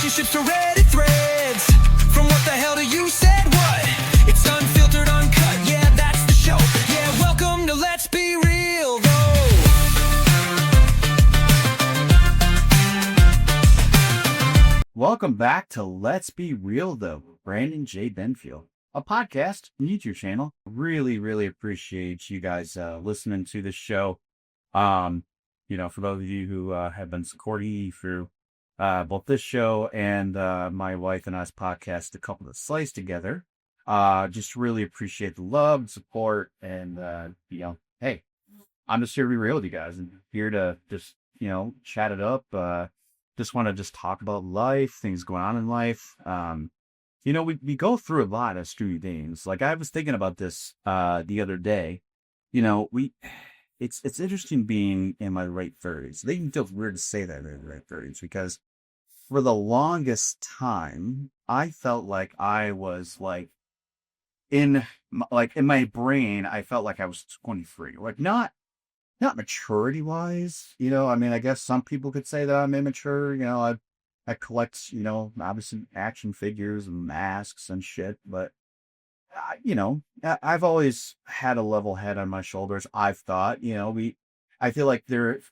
relationships to Reddit threads. From what the hell do you said what? It's unfiltered, uncut, yeah, that's the show. Yeah, welcome to Let's Be Real, though. Welcome back to Let's Be Real, though. Brandon J. Benfield, a podcast, YouTube channel. Really appreciate you guys listening to this show. For those of you who have been supporting through both this show and my wife and I's podcast, A Couple of Slice Together, just really appreciate the love and support. And, hey, I'm just here to be real with you guys and here to just, chat it up. Just want to just talk about life, things going on in life. We go through a lot as student days. Like I was thinking about this the other day. It's interesting being in my late 30s. They even feel weird to say that in my late 30s because for the longest time, I felt like I was in my brain, I felt like I was 23. Like not maturity wise, I guess some people could say that I'm immature. I collect, obviously action figures and masks and shit, but I've always had a level head on my shoulders. I've thought, I feel like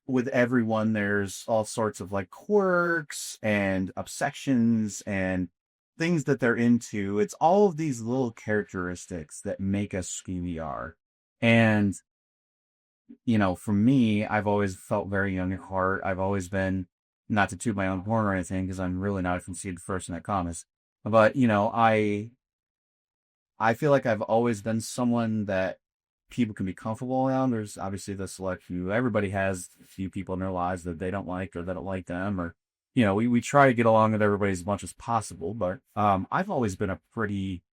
with everyone, there's all sorts of like quirks and obsessions and things that they're into. It's all of these little characteristics that make us who we are. And, for me, I've always felt very young at heart. I've always been, not to toot my own horn or anything, because I'm really not a conceited person at comments, but, I feel like I've always been someone that people can be comfortable around. There's obviously the select few. Everybody has a few people in their lives that they don't like or that don't like them, or, we try to get along with everybody as much as possible. But I've always been a pretty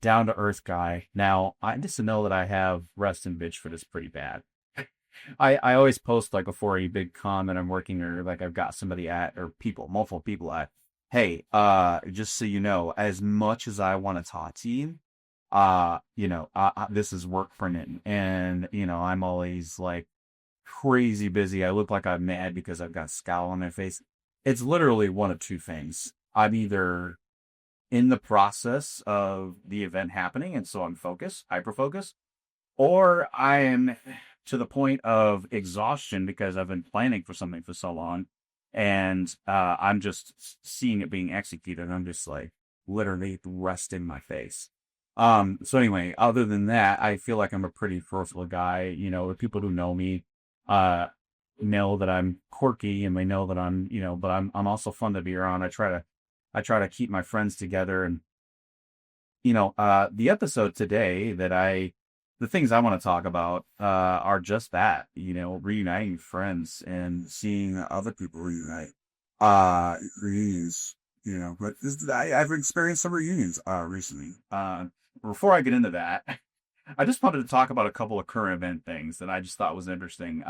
down-to-earth guy. Now, I just know that I have rest and bitch for this pretty bad. I always post like before a big con that I'm working or like I've got somebody at or multiple people at. Hey, just so you know, as much as I want to talk to you, this is work printing. And, I'm always like crazy busy. I look like I'm mad because I've got a scowl on my face. It's literally one of two things. I'm either in the process of the event happening, and so I'm hyper-focused, or I am to the point of exhaustion because I've been planning for something for so long. And I'm just seeing it being executed. And I'm just like literally resting my face. So anyway, other than that, I feel like I'm a pretty forceful guy. The people who know me know that I'm quirky, and they know that I'm, but I'm also fun to be around. I try to keep my friends together. And the episode today the things I want to talk about are just that, reuniting friends and seeing other people reunite. Reunions, but I've experienced some reunions recently. Before I get into that, I just wanted to talk about a couple of current event things that I just thought was interesting.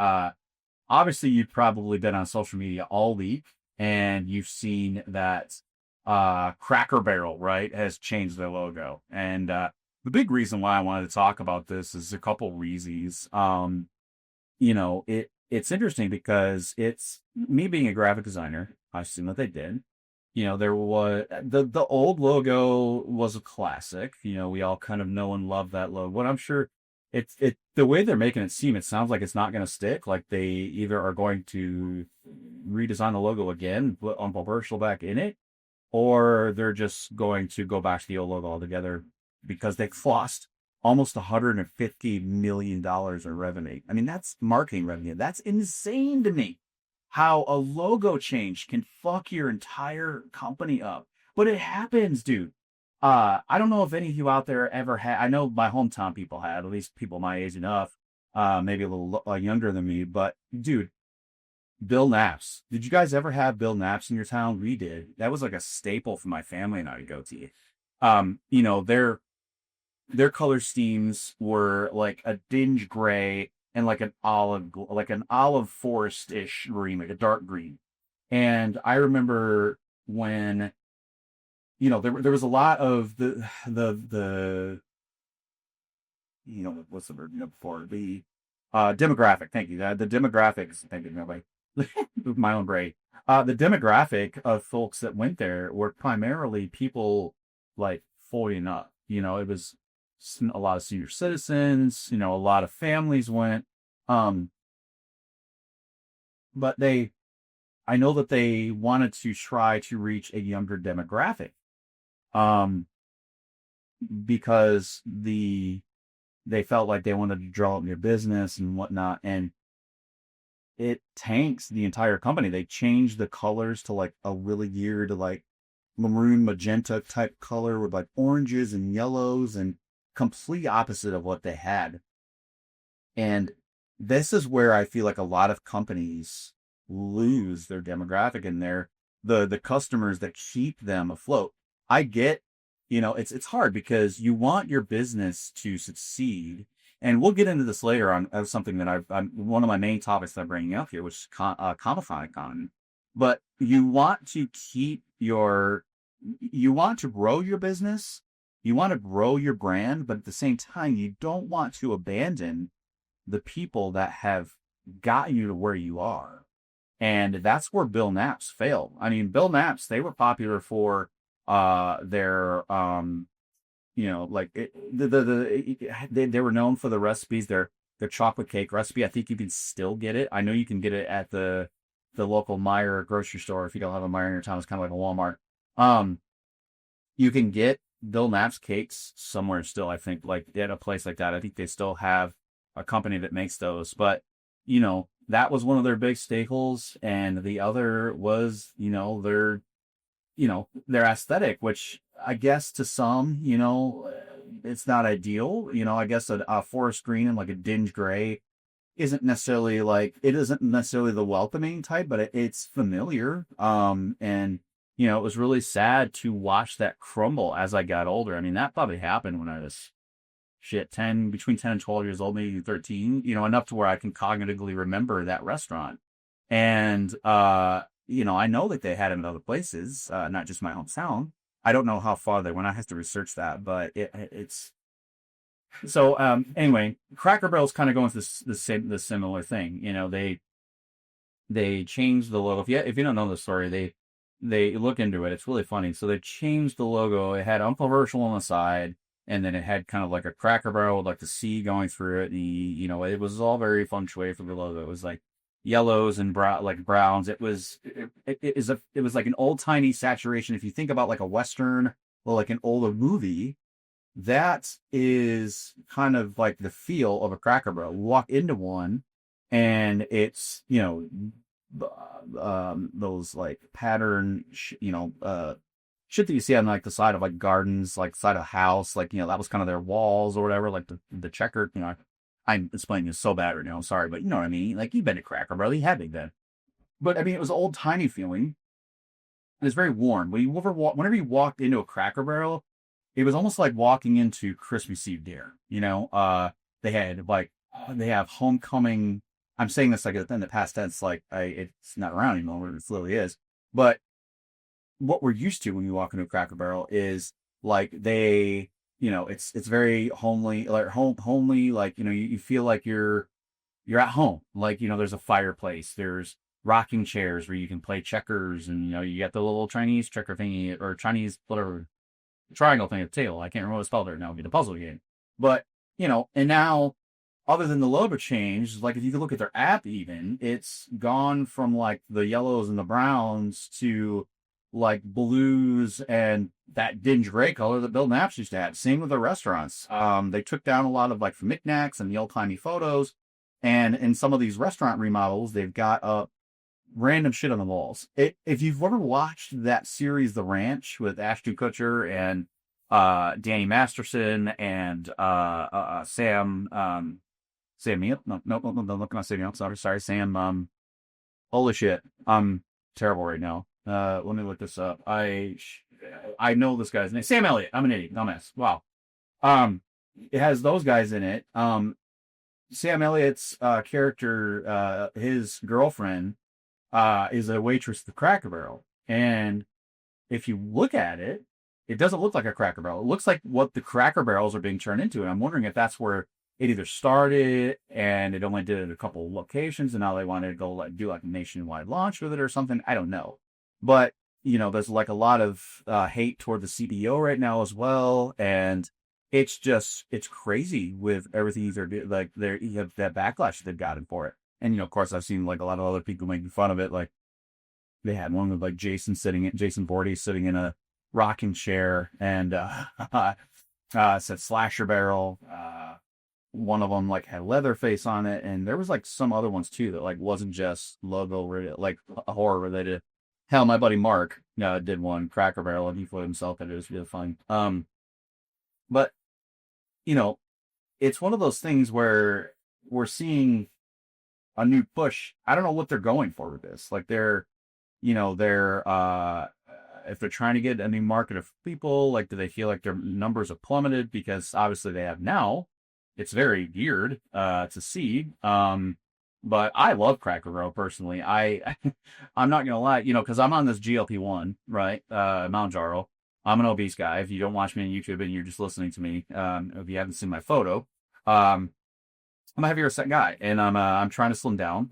Obviously, you've probably been on social media all week, and you've seen that Cracker Barrel, right, has changed their logo. And the big reason why I wanted to talk about this is a couple reasons. It's interesting because it's me being a graphic designer. I've seen what they did. There was the old logo was a classic. We all kind of know and love that logo. But I'm sure it's the way they're making it seem, it sounds like it's not going to stick. Like they either are going to redesign the logo again, put Uncle Burchell back in it, or they're just going to go back to the old logo altogether, because they lost almost $150 million in revenue. I mean, that's marketing revenue. That's insane to me. How a logo change can fuck your entire company up. But it happens, dude. I don't know if any of you out there ever had, I know my hometown people had, at least people my age enough, maybe a little younger than me, but dude, Bill Knapp's. Did you guys ever have Bill Knapp's in your town? We did. That was like a staple for my family and I to go to. Their color schemes were like a dinge gray and like an olive forest-ish green, like a dark green. And I remember when, there was a lot of the what's the word before the demographic. Thank you. The demographics. Thank you. My own brain. The demographic of folks that went there were primarily people like 40 and up. It was a lot of senior citizens. A lot of families went. Um, but I know that they wanted to try to reach a younger demographic. Um, because they felt like they wanted to draw up their business and whatnot, and it tanks the entire company. They changed the colors to like a really weird, like maroon magenta type color with like oranges and yellows, and complete opposite of what they had. And this is where I feel like a lot of companies lose their demographic and the customers that keep them afloat. I get, it's hard because you want your business to succeed. And we'll get into this later on as something that I'm one of my main topics that I'm bringing up here, which is Comic-Con economy. But you want to you want to grow your business, you want to grow your brand, but at the same time, you don't want to abandon the people that have gotten you to where you are. And that's where Bill Knapp's failed. I mean, Bill Knapp's, they were popular for their like they were known for the recipes, their chocolate cake recipe. I think you can still get it. I know you can get it at the local Meijer grocery store. If you don't have a Meijer in your town, it's kind of like a Walmart. You can get Bill Knapp's cakes somewhere still, I think, like at a place like that. I think they still have a company that makes those, but that was one of their big staples, and the other was their aesthetic, which I guess to some, it's not ideal. I guess a forest green and like a dinge gray isn't necessarily the welcoming type, but it's familiar. And it was really sad to watch that crumble as I got older. I mean, that probably happened when I was between 10 and 12 years old, maybe 13, enough to where I can cognitively remember that restaurant. And, I know that they had it in other places, not just my hometown. I don't know how far they went. I have to research that, but it's so. Anyway, Cracker Barrel's kind of going through the similar thing. They changed the logo. If you don't know the story, they look into it. It's really funny. So they changed the logo. It had infomercial on the side, and then it had kind of like a Cracker Barrel with like the C going through it. And it was all very feng shui for the logo. It was like yellows and browns. It was like an old timey saturation. If you think about like a Western or like an older movie, that is kind of like the feel of a Cracker Barrel. You walk into one, and it's those like pattern shit that you see on like the side of like gardens, like side of a house, like that was kind of their walls or whatever, like the checkered. I'm explaining this so bad right now. I'm sorry, but you know what I mean? Like, you've been to Cracker Barrel, you had big then. But I mean, it was old timey feeling. It was very warm. Whenever you walked into a Cracker Barrel, it was almost like walking into Christmas Eve dinner. They have homecoming. I'm saying this like in the past tense, like it's not around anymore. It literally is. But what we're used to when you walk into a Cracker Barrel is like it's very homely, like homely, like, you feel like you're at home. Like, there's a fireplace, there's rocking chairs where you can play checkers, and, you got the little Chinese checker thingy, or Chinese, whatever, triangle thing at the table. I can't remember what it's called right now. It'd be the puzzle game. But, and now, other than the logo change, like if you could look at their app even, it's gone from like the yellows and the browns to like blues and that dinge gray color that Bill Knapp's used to have. Same with the restaurants. They took down a lot of like knickknacks and the old timey photos, and in some of these restaurant remodels, they've got up random shit on the walls. If you've ever watched that series, The Ranch, with Ashton Kutcher and Danny Masterson and Sam Neill. No, look at Sam Neill. Sorry, Sam. Holy shit, I'm terrible right now. Let me look this up. I know this guy's name. Sam Elliott. I'm an idiot. Dumbass. Wow. It has those guys in it. Sam Elliott's character, his girlfriend, is a waitress at the Cracker Barrel. And if you look at it, it doesn't look like a Cracker Barrel. It looks like what the Cracker Barrels are being turned into. And I'm wondering if that's where it either started and it only did it at a couple of locations, and now they wanted to go like do like a nationwide launch with it or something. I don't know, but there's like a lot of hate toward the CBO right now as well, and it's crazy with everything they're doing. Like you have that backlash they've gotten for it, and of course I've seen like a lot of other people making fun of it. Like they had one with like Jason Voorhees sitting in a rocking chair, and it said slasher barrel. One of them like had Leatherface on it, and there was like some other ones too that like wasn't just logo like horror related. Hell, my buddy Mark did one, Cracker Barrel, and he put himself in it. It was really fun. But it's one of those things where we're seeing a new push. I don't know what they're going for with this. Like they're if they're trying to get a new market of people, like do they feel like their numbers have plummeted? Because obviously they have now. It's very weird to see. But I love Cracker Barrel personally. I'm not gonna lie, because I'm on this GLP-1, right? Mounjaro. I'm an obese guy. If you don't watch me on YouTube and you're just listening to me, if you haven't seen my photo, I'm a heavier set guy, and I'm trying to slim down.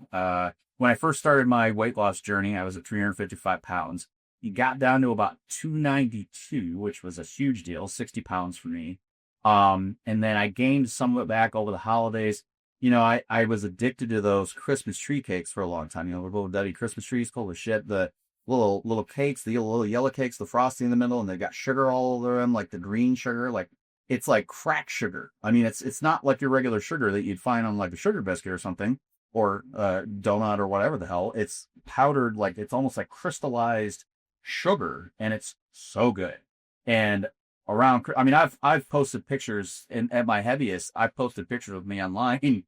When I first started my weight loss journey, I was at 355 pounds. You got down to about 292, which was a huge deal, 60 pounds for me. And then I gained some of it back over the holidays. I was addicted to those Christmas tree cakes for a long time. The little Debbie Christmas trees, cool as shit. The little cakes, the little yellow cakes, the frosting in the middle, and they got sugar all over them, like the green sugar. Like it's like crack sugar. I mean, it's not like your regular sugar that you'd find on like a sugar biscuit or something, or donut or whatever the hell. It's powdered, like it's almost like crystallized sugar, and it's so good. And I've posted pictures, and at my heaviest, I've posted pictures of me online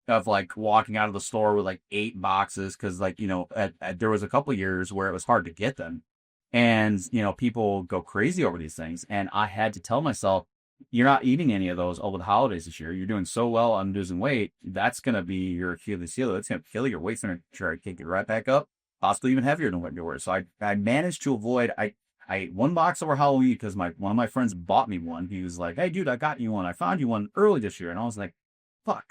of like walking out of the store with like 8 boxes, because like there was a couple years where it was hard to get them, and people go crazy over these things, and I had to tell myself, you're not eating any of those over the holidays this year. You're doing so well on losing weight. That's gonna be your Achilles heel. It's gonna kill your weight's gonna try to kick it right back up, possibly even heavier than what you were. So I managed to avoid. I ate 1 box over Halloween because one of my friends bought me one. He was like, "Hey, dude, I got you one. I found you one early this year," and I was like, "Fuck."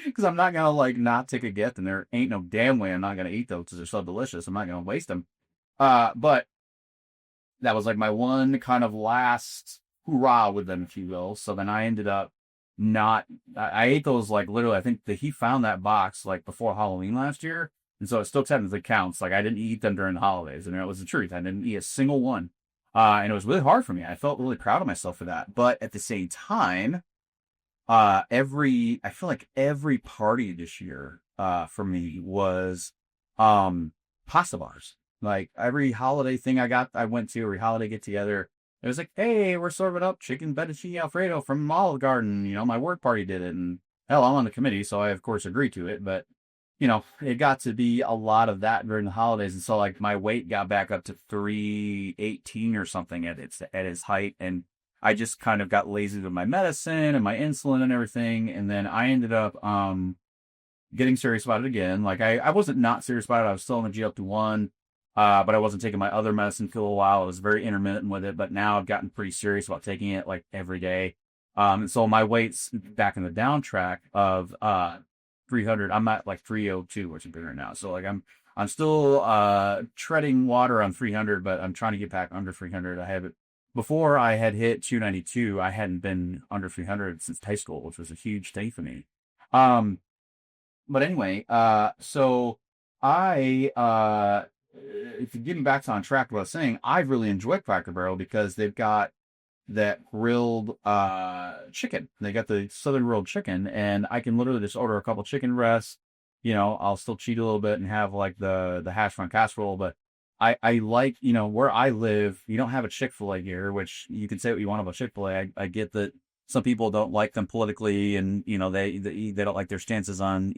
Because I'm not gonna like not take a gift, and there ain't no damn way I'm not gonna eat those because they're so delicious. I'm not gonna waste them. But that was like my one kind of last hurrah with them, if you will. So then I ended up not. I ate those like literally. I think that he found that box like before Halloween last year, and so it still technically counts. Like I didn't eat them during the holidays, and it was the truth. I didn't eat a single one, and it was really hard for me. I felt really proud of myself for that. But at the same time, I feel like every party this year for me was pasta bars. Like every holiday thing I went to, every holiday get together, it was like, hey, we're serving up chicken fettuccine alfredo from Olive Garden. My work party did it, and hell, I'm on the committee, so I of course agree to it. But it got to be a lot of that during the holidays, and so like my weight got back up to 318 or something at its height, and I just kind of got lazy with my medicine and my insulin and everything. And then I ended up getting serious about it again. Like I wasn't not serious about it. I was still on the GLP-1, but I wasn't taking my other medicine for a while. I was very intermittent with it, but now I've gotten pretty serious about taking it like every day. And so my weight's back in the down track of 300. I'm at like 302, which is bigger now. So like I'm still treading water on 300, but I'm trying to get back under 300. I have it. Before I had hit 292, I hadn't been under 300 since high school, which was a huge thing for me. But anyway, so if you're getting back on track, what I was saying, I really enjoy Cracker Barrel because they've got that grilled chicken. They got the southern grilled chicken, and I can literally just order a couple chicken breasts. I'll still cheat a little bit and have like the hash brown casserole, but I like, where I live, you don't have a Chick-fil-A here, which you can say what you want about Chick-fil-A. I get that some people don't like them politically, and, they don't like their stances on,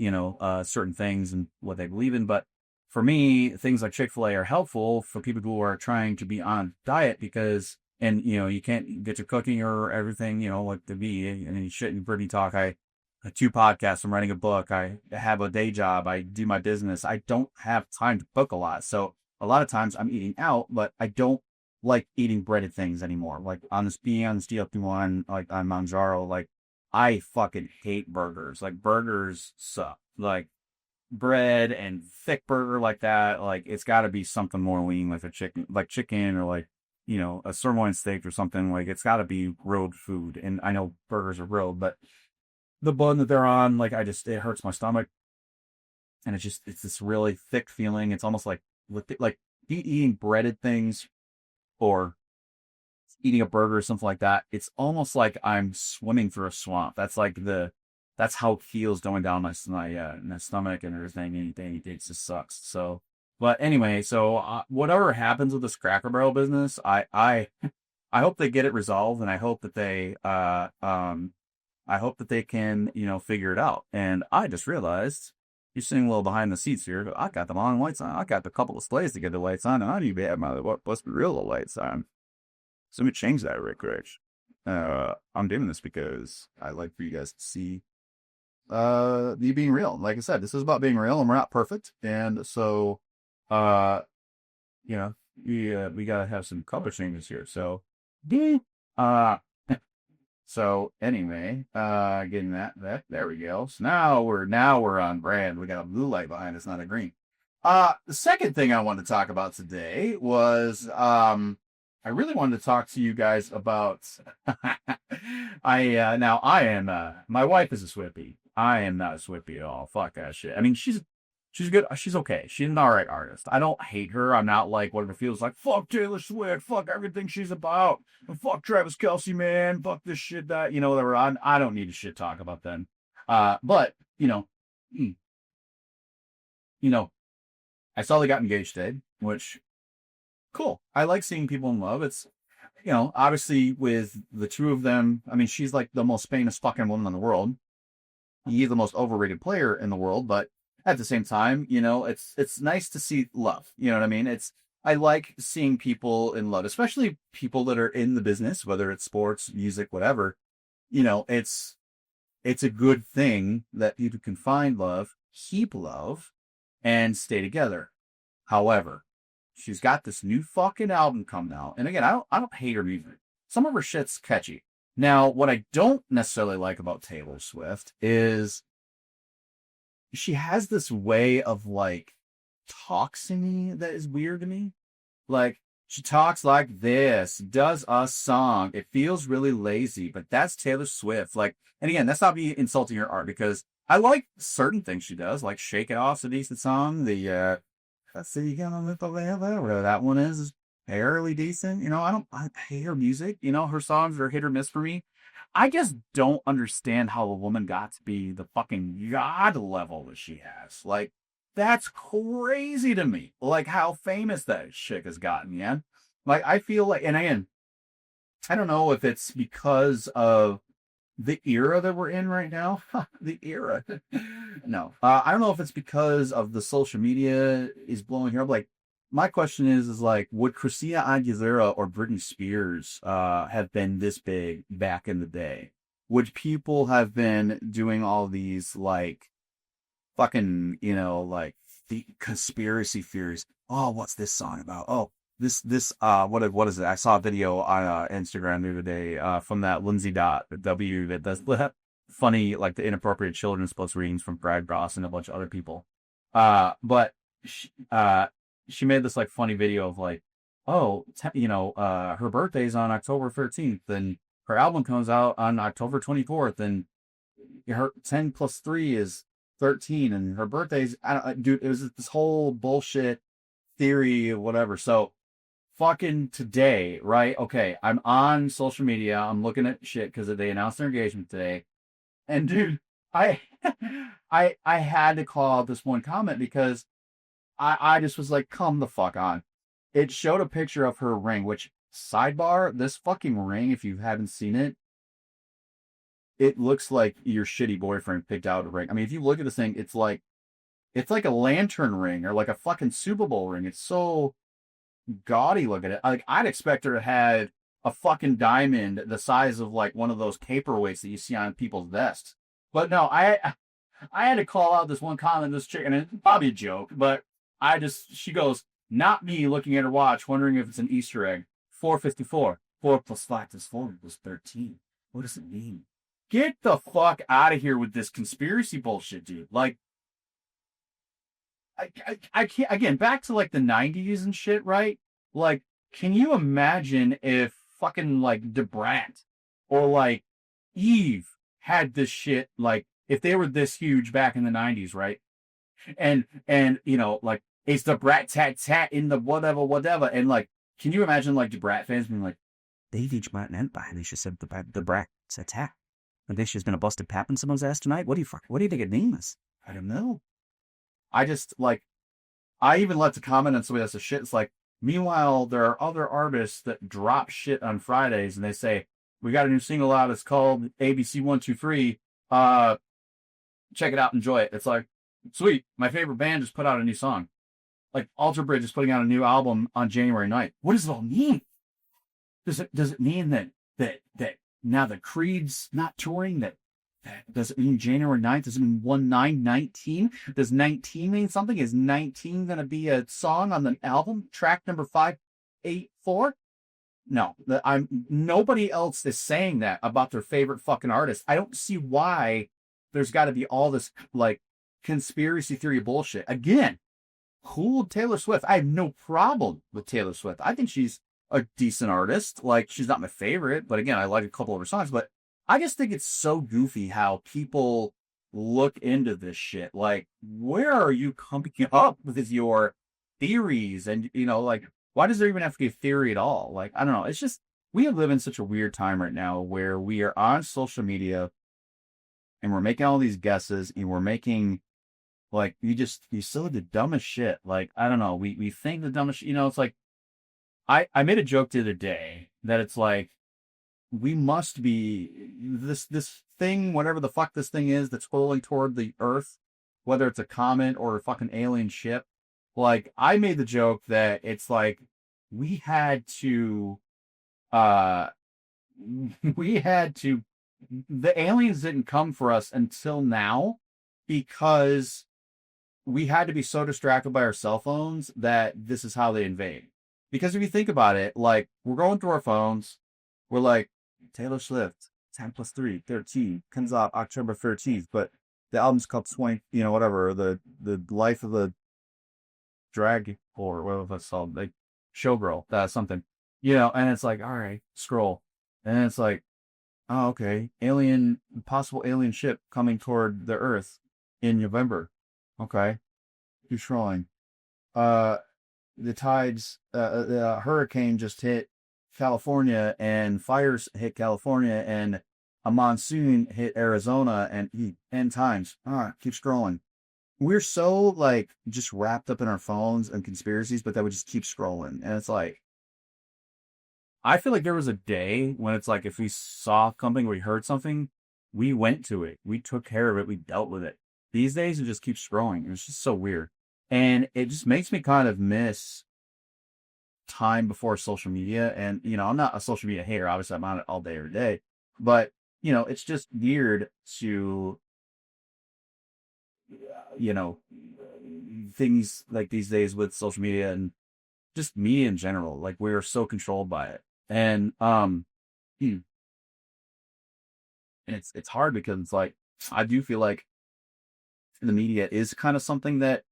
certain things and what they believe in. But for me, things like Chick-fil-A are helpful for people who are trying to be on diet because, and, you can't get your cooking or everything, like to be, and you shouldn't pretty talk. I have 2 podcasts, I'm writing a book, I have a day job, I do my business. I don't have time to cook a lot. So a lot of times I'm eating out, but I don't like eating breaded things anymore. Like being on this GLP-1, like on Mounjaro, like I fucking hate burgers. Like, burgers suck. Like, bread and thick burger like that, like, it's got to be something more lean, like chicken, or like, a sirloin steak or something. Like, it's got to be grilled food. And I know burgers are grilled, but the bun that they're on, like, it hurts my stomach. And it's this really thick feeling. It's almost like eating breaded things or eating a burger or something like that. It's almost like I'm swimming through a swamp. That's how it feels going down my stomach and everything. And it just sucks. So, but anyway, so whatever happens with this Cracker Barrel business, I hope they get it resolved, and I hope that they can, figure it out. And I just realized, you're sitting a little behind the seats here, but I got the long lights on. I got a couple of displays to get the lights on, and I need to have my what's the real lights on. So let me change that real quick. I'm doing this because I like for you guys to see me being real. Like I said, this is about being real, and we're not perfect. And so, we gotta have some color changes here. So, so anyway, getting that there we go. So now we're on brand. We got a blue light behind us, not a green. The second thing I wanted to talk about today was I really wanted to talk to you guys about my wife is a Swiftie. I am not a Swiftie at all. Fuck that shit. I mean, she's good. She's okay. She's an alright artist. I don't hate her. I'm not like whatever feels like, fuck Taylor Swift, fuck everything she's about, and fuck Travis Kelce, man, fuck this shit, that, whatever. I don't need to shit talk about them. But, mm, I saw they got engaged today, which, cool. I like seeing people in love. It's, obviously with the two of them, I mean, she's like the most famous fucking woman in the world. He's the most overrated player in the world, but at the same time, it's nice to see love. You know what I mean? I like seeing people in love, especially people that are in the business, whether it's sports, music, whatever. It's a good thing that people can find love, keep love, and stay together. However, she's got this new fucking album coming out. And again, I don't hate her music. Some of her shit's catchy. Now, what I don't necessarily like about Taylor Swift is she has this way of like talking that is weird to me. Like, she talks like this, does a song. It feels really lazy, but that's Taylor Swift. Like, and again, that's not me insulting her art, because I like certain things she does, like Shake It Off's a decent song. Let's see, you got on the whatever that one is fairly decent. I hate her music. Her songs are hit or miss for me. I just don't understand how a woman got to be the fucking god level that she has. Like, that's crazy to me. Like, how famous that chick has gotten, yeah? Like, I feel like, and again, I don't know if it's because of the era that we're in right now. The era. No. I don't know if it's because of the social media is blowing her up. Like, my question is like, would Christina Aguilera or Britney Spears have been this big back in the day? Would people have been doing all these, like, fucking, like, the conspiracy theories? Oh, what's this song about? Oh, what is it? I saw a video on Instagram the other day from that Lindsay W that does funny, like, the inappropriate children's books readings from Brad Ross and a bunch of other people. But she made this, like, funny video of like, her birthday's on October 13th, and her album comes out on October 24th, and her 10 plus 3 is 13, and her birthday's, dude, it was this whole bullshit theory or whatever. So fucking today, right? Okay, I'm on social media, I'm looking at shit because they announced their engagement today, and dude, I had to call out this one comment because I just was like, come the fuck on. It showed a picture of her ring, which, sidebar, this fucking ring, if you haven't seen it, it looks like your shitty boyfriend picked out a ring. I mean, if you look at this thing, it's like a lantern ring or like a fucking Super Bowl ring. It's so gaudy looking at it. Like, I'd expect her to have a fucking diamond the size of like one of those paperweights that you see on people's vests. But no, I had to call out this one comment, this chick, and it's probably a joke, but she goes, not me, looking at her watch, wondering if it's an Easter egg. 4:54. 4 plus 5 plus 4 was 13. What does it mean? get the fuck out of here with this conspiracy bullshit, dude. Like, I can't, again, back to like the 90s and shit, right? Like, can you imagine if fucking like Debrat or like Eve had this shit, like, if they were this huge back in the 90s, right? And you know, like, it's the brat tat tat in the whatever. And like, can you imagine like the Brat fans being like, They've each met an empire, and they just said the brat attack. And this has been a busted pap in someone's ass tonight. What do you think it name is? I don't know. I just like, I even let to comment on somebody else's shit. It's like, meanwhile, there are other artists that drop shit on Fridays and they say, we got a new single out. It's called ABC 123. Check it out. Enjoy it. It's like, sweet. My favorite band just put out a new song. Like Alter Bridge is putting out a new album on January 9th. What does it all mean? Does it mean that now the Creed's not touring? That does it mean January 9th? Does it mean 1/9/19? Does 19 mean something? Is 19 going to be a song on the album? Track number 584? No, nobody else is saying that about their favorite fucking artist. I don't see why there's got to be all this like conspiracy theory bullshit. Again, cool Taylor Swift. I have no problem with Taylor Swift. I think she's a decent artist. Like, she's not my favorite, but again, I like a couple of her songs. But I just think it's so goofy how people look into this shit. Like, where are you coming up with your theories? And, you know, like, why does there even have to be a theory at all? Like, I don't know. It's just, we live in such a weird time right now where we are on social media and we're making all these guesses and we're making, like, you say the dumbest shit. Like, I don't know. We think the dumbest shit, you know, it's like, I made a joke the other day that it's like, we must be this thing, whatever the fuck this thing is that's rolling toward the earth, whether it's a comet or a fucking alien ship. Like, I made the joke that it's like, we had to, the aliens didn't come for us until now because we had to be so distracted by our cell phones that this is how they invade. Because if you think about it, like, we're going through our phones, we're like, Taylor Swift, 10 plus 3, 13, comes out October 13th, but the album's called 20, you know, whatever, the life of the drag, or whatever that's called, like, showgirl, that's something, you know, and it's like, all right, scroll. And it's like, oh, okay, possible alien ship coming toward the Earth in November. Okay, keep scrolling. The tides, the hurricane just hit California, and fires hit California, and a monsoon hit Arizona, and end times. All right, keep scrolling. We're so like just wrapped up in our phones and conspiracies, but that would just keep scrolling. And it's like, I feel like there was a day when it's like, if we saw something, we heard something, we went to it, we took care of it, we dealt with it. These days, it just keeps scrolling. It's just so weird. And it just makes me kind of miss time before social media. And, you know, I'm not a social media hater. Obviously, I'm on it all day, every day. But, you know, it's just weird to, you know, things like these days with social media and just media in general. Like, we're so controlled by it. And it's hard because it's like, I do feel like the media is kind of something that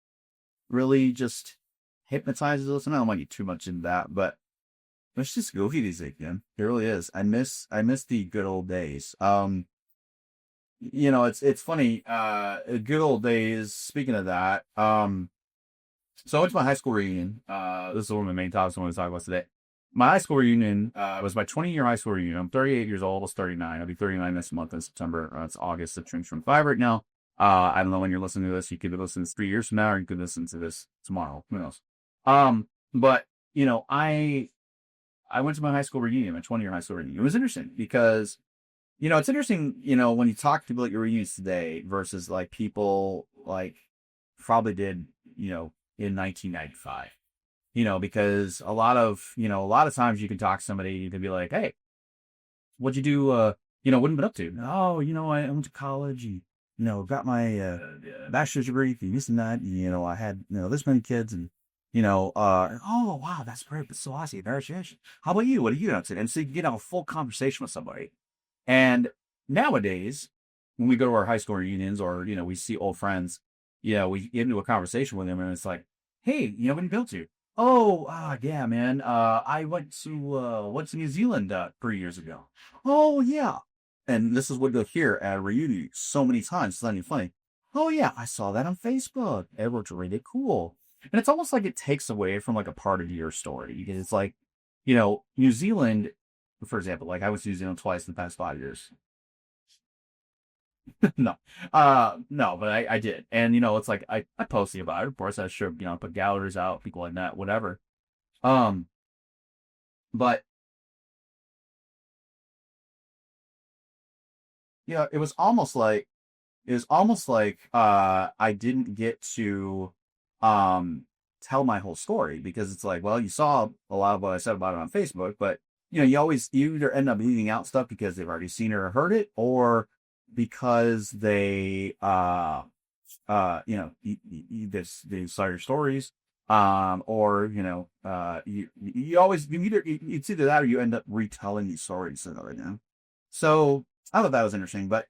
really just hypnotizes us. And I don't want to get too much into that, but it's just goofy these days, man. It really is. I miss the good old days. You know, it's funny, good old days, speaking of that, so I went to my high school reunion. This is one of my main topics I want to talk about today. My high school reunion, was my 20-year high school reunion. I'm 38 years old, almost 39. I'll be 39 next month in September. It's August of 2025 right now. I don't know when you're listening to this. You could listen to this 3 years from now, or you could listen to this tomorrow. Who knows? But, you know, I went to my high school reunion, my 20-year high school reunion. It was interesting because, you know, it's interesting, you know, when you talk to people at your reunions today versus like people like probably did, you know, in 1995, you know, because a lot of times you can talk to somebody, you can be like, hey, what'd you do? You know, what have you been up to? Oh, you know, I went to college and, you know, got my bachelor's degree, this and that. And, you know, I had, you know, this many kids, and, you know, oh, wow, that's great. That's so awesome. How about you? What are you up to? And so you get a full conversation with somebody. And nowadays, when we go to our high school reunions or, we see old friends, we get into a conversation with them and it's like, hey, what you built to? Oh, yeah, man. I went to New Zealand 3 years ago. Oh, yeah. And this is what you'll hear at a reunion so many times. It's not even funny. Oh, yeah, I saw that on Facebook. It looked really cool. And it's almost like it takes away from like a part of your story because it's like, New Zealand, for example, like I went to New Zealand twice in the past 5 years. No, no, but I did. And, it's like, I posted about it. Of course, I should, put galleries out, people like that, whatever. Um, but, it was almost like, I didn't get to, tell my whole story because it's like, well, you saw a lot of what I said about it on Facebook, but, you either end up leaving out stuff because they've already seen it or heard it, or because they they saw your stories, or it's either that or you end up retelling these stories so I thought that was interesting. But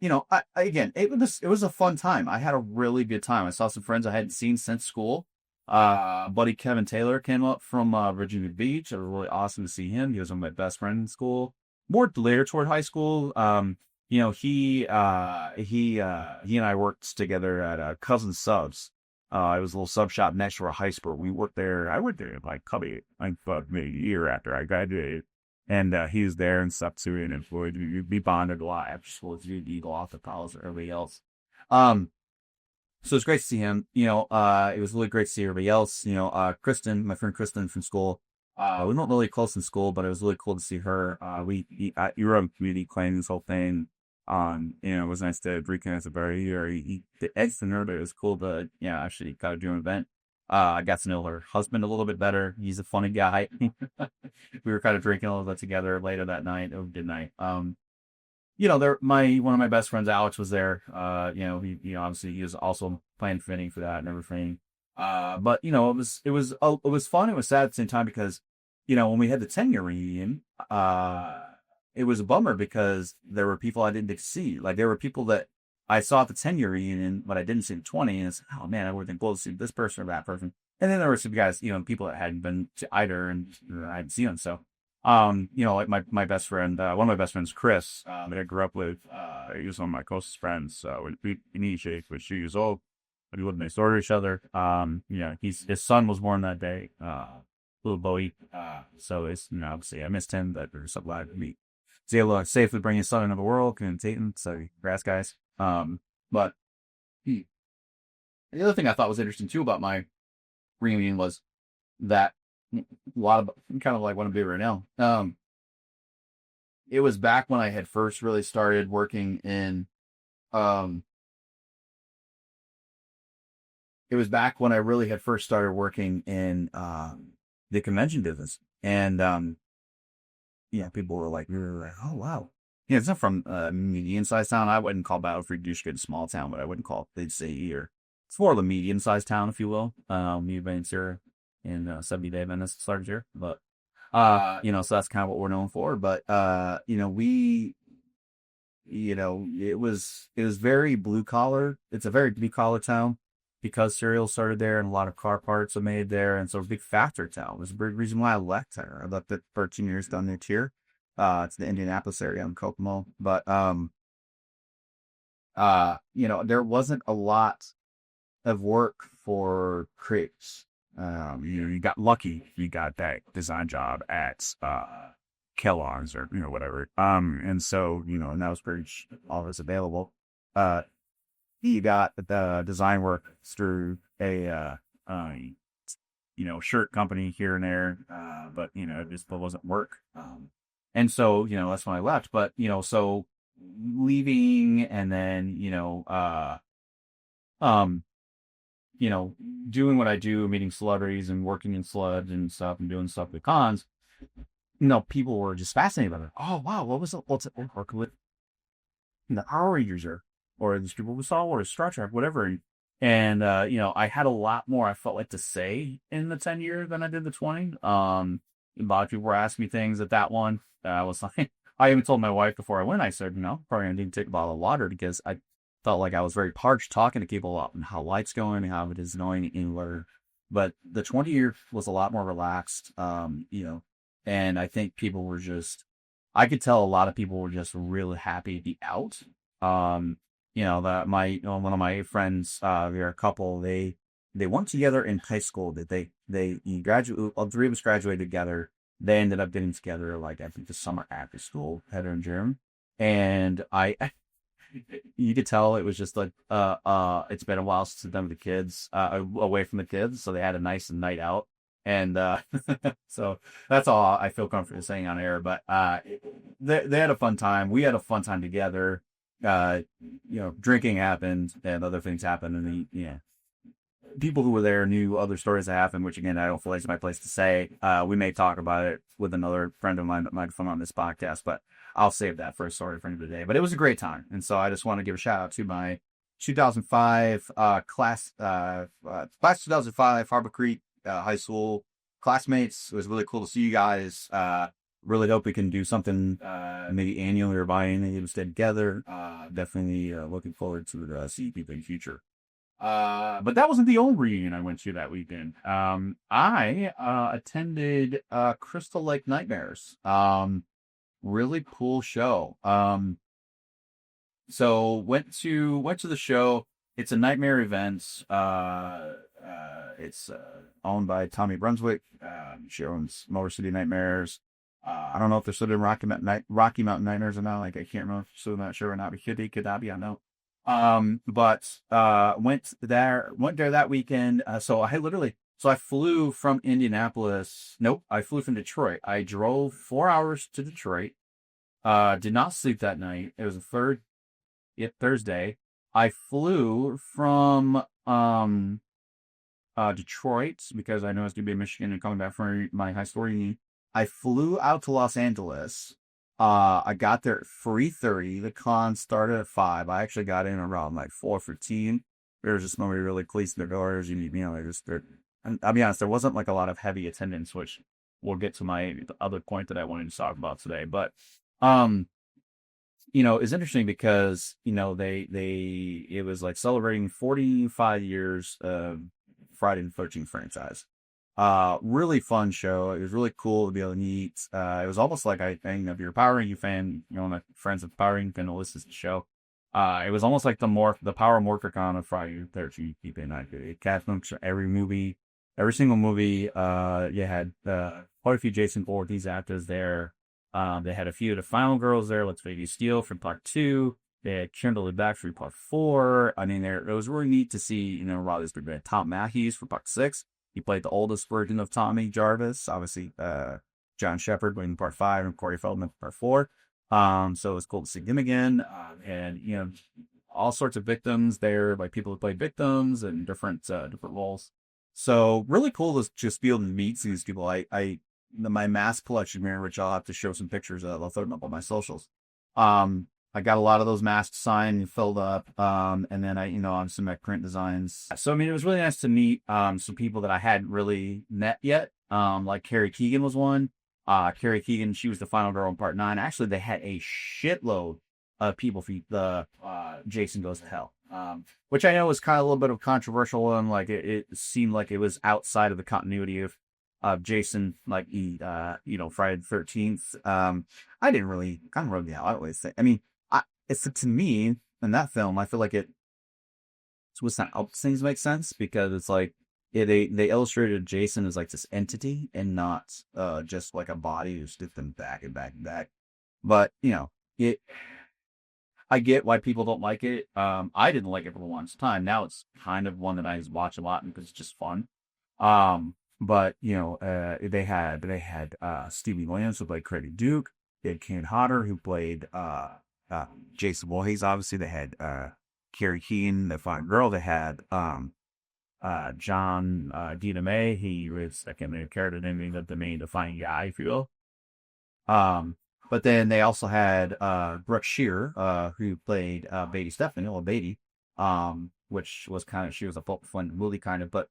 again, it was a fun time. I had a really good time. I saw some friends I hadn't seen since school. Buddy Kevin Taylor came up from Virginia Beach. It was really awesome to see him. He was one of my best friends in school. More later toward high school, he and I worked together at Cousin Subs. It was a little sub shop next to our high school. We worked there. I went there like about maybe a year after I graduated, and he was there and stuff too. And we bonded a lot after school. We'd go off to college or everybody else. So it's great to see him. It was really great to see everybody else. Kristen, my friend Kristen from school. We weren't really close in school, but it was really cool to see her. You were on community playing this whole thing. It was nice to reconnect with her. The eggs and her, but it was cool to, actually got to do an event. I got to know her husband a little bit better. He's a funny guy. We were kind of drinking a little bit together later that night. It was a good night. One of my best friends, Alex, was there. He obviously he was also playing fitting for that and everything. But it was fun. It was sad at the same time because, when we had the 10-year reunion, it was a bummer because there were people I didn't get to see. Like there were people that I saw at the 10-year reunion, but I didn't see the 20. And it's, oh man, I would have been close to see this person or that person. And then there were some guys, people that hadn't been to either and I hadn't seen them. So, like my best friend, one of my best friends, Chris, that I grew up with, he was one of my closest friends. So we initiated with 2 years old. We lived next door to each other. His son was born that day, little Bowie. So it's, obviously I missed him, but there's so glad to be able to safely bring his son into the world and Tatum. So congrats, guys. But the other thing I thought was interesting too about my reunion was that a lot of kind of like what I'm doing right now. It was back when I had first really started working in, it was back when I really had first started working in, the convention business. And, people were like, oh, wow. It's not from a medium-sized town. I wouldn't call Battlefree Douchegate a small town, but I wouldn't call it big city or it's more of a medium-sized town, if you will. New Adventures here in 70-day Adventist started here. But, so that's kind of what we're known for. But, it was very blue collar. It's a very blue collar town because cereal started there and a lot of car parts are made there. And so a big factory town. It was a big reason why I left there. I left it 13 years down there here. It's the Indianapolis area in Kokomo. But, there wasn't a lot of work for creatives. You got lucky. You got that design job at, Kellogg's or, whatever. And so, and that was pretty much all that's available. You got the design work through a, shirt company here and there. But, it just wasn't work. And so, that's when I left. But, so leaving and then, doing what I do, meeting celebrities and working in celebs and stuff and doing stuff with cons, people were just fascinated by it. Oh, wow, what's it working with the Power Rangers or these people with Star Wars, Star Trek, whatever. And, I had a lot more I felt like to say in the 10 years than I did the 20. A lot of people were asking me things at that one. I was like, I even told my wife before I went, I said, probably I need to take a bottle of water because I felt like I was very parched talking to people about how life's going and how it is going anywhere. But the 20 year was a lot more relaxed, and I think people were I could tell a lot of people were just really happy to be out. That one of my friends, they're a couple, they weren't together in high school. That they graduate, all three of us graduated together. They ended up getting together like I think the summer after school, Heather and Jeremy. And you could tell it was just like it's been a while since they've done with the kids, away from the kids, so they had a nice night out. And so that's all I feel comfortable saying on air. But they had a fun time. We had a fun time together. Drinking happened and other things happened, and people who were there knew other stories that happened, which again, I don't feel like it's my place to say. We may talk about it with another friend of mine that might come on this podcast, but I'll save that for a story for another day. But it was a great time. And so I just want to give a shout out to my 2005 class 2005 Harbor Creek High School classmates. It was really cool to see you guys. Really hope we can do something maybe annually or biannually to stay together. Definitely looking forward to see people in the future. But that wasn't the only reunion I went to that weekend. I attended Crystal Lake Nightmares. Really cool show. So went to the show. It's a nightmare event. It's owned by Tommy Brunswick. She owns Motor City Nightmares. I don't know if they're still doing Rocky Mountain Nightmares or not. Like, I can't remember. Still not sure or not. But could not be. I know. But went there that weekend. So I flew from Indianapolis. Nope, I flew from Detroit. I drove 4 hours to Detroit. Did not sleep that night. It was a Thursday. I flew from Detroit because I know it's gonna be in Michigan and coming back from my high school reunion. I flew out to Los Angeles. I got there at 3:30. The con started at 5. I actually got in around like 4:15. There was just nobody really cleasing their doors. And I'll be honest, there wasn't like a lot of heavy attendance, which we'll get to the other point that I wanted to talk about today. But it's interesting because it was like celebrating 45 years of Friday the 13th franchise. Really fun show. It was really cool to be able to meet. It was almost like if you're a Power Ranking fan, my friends of Power Ranking fan will listen to the show. It was almost like the Power Morphicon of Friday the 13th. It cast members for every single movie. You had quite a few Jason Voorhees actors there. They had a few of the final girls there. Let's Baby Steele from part 2. They had Kimberly Back for part 4. I mean, it was really neat to see, Rob this big Tom Matthews for part 6. He played the oldest version of Tommy Jarvis. Obviously, John Shepard in part 5 and Corey Feldman for part 4. So it was cool to see him again. And all sorts of victims there, by people who played victims and different roles. So really cool to just be able to meet these people. My mask collection mirror, which I'll have to show some pictures of. I'll throw them up on my socials. I got a lot of those masks signed and filled up. And then on some print designs. So, it was really nice to meet some people that I hadn't really met yet. Like Carrie Keegan was one. Carrie Keegan, she was the final girl in part 9. Actually, they had a shitload of people for the Jason Goes to Hell. Which I know was kind of a little bit of a controversial one. Like it seemed like it was outside of the continuity of Jason, like Friday the 13th. I didn't really kind of rode the hell. I always say, it's to me in that film, I feel like it was not help things make sense because it's like they illustrated Jason as like this entity and not just like a body who's did them back and back and back. But I get why people don't like it. I didn't like it for the longest time. Now it's kind of one that I watch a lot because it's just fun. But they had Stevie Williams who played Craig Duke. They had Kane Hodder who played Jason Voorhees. Obviously, they had Carrie Keegan, the fine girl. They had John Dina May. He was the character naming of the main defining guy, if you will. But then they also had Brooke Shearer, who played Beatty Stephanie, or Beatty, which was she was a fun movie kind of, but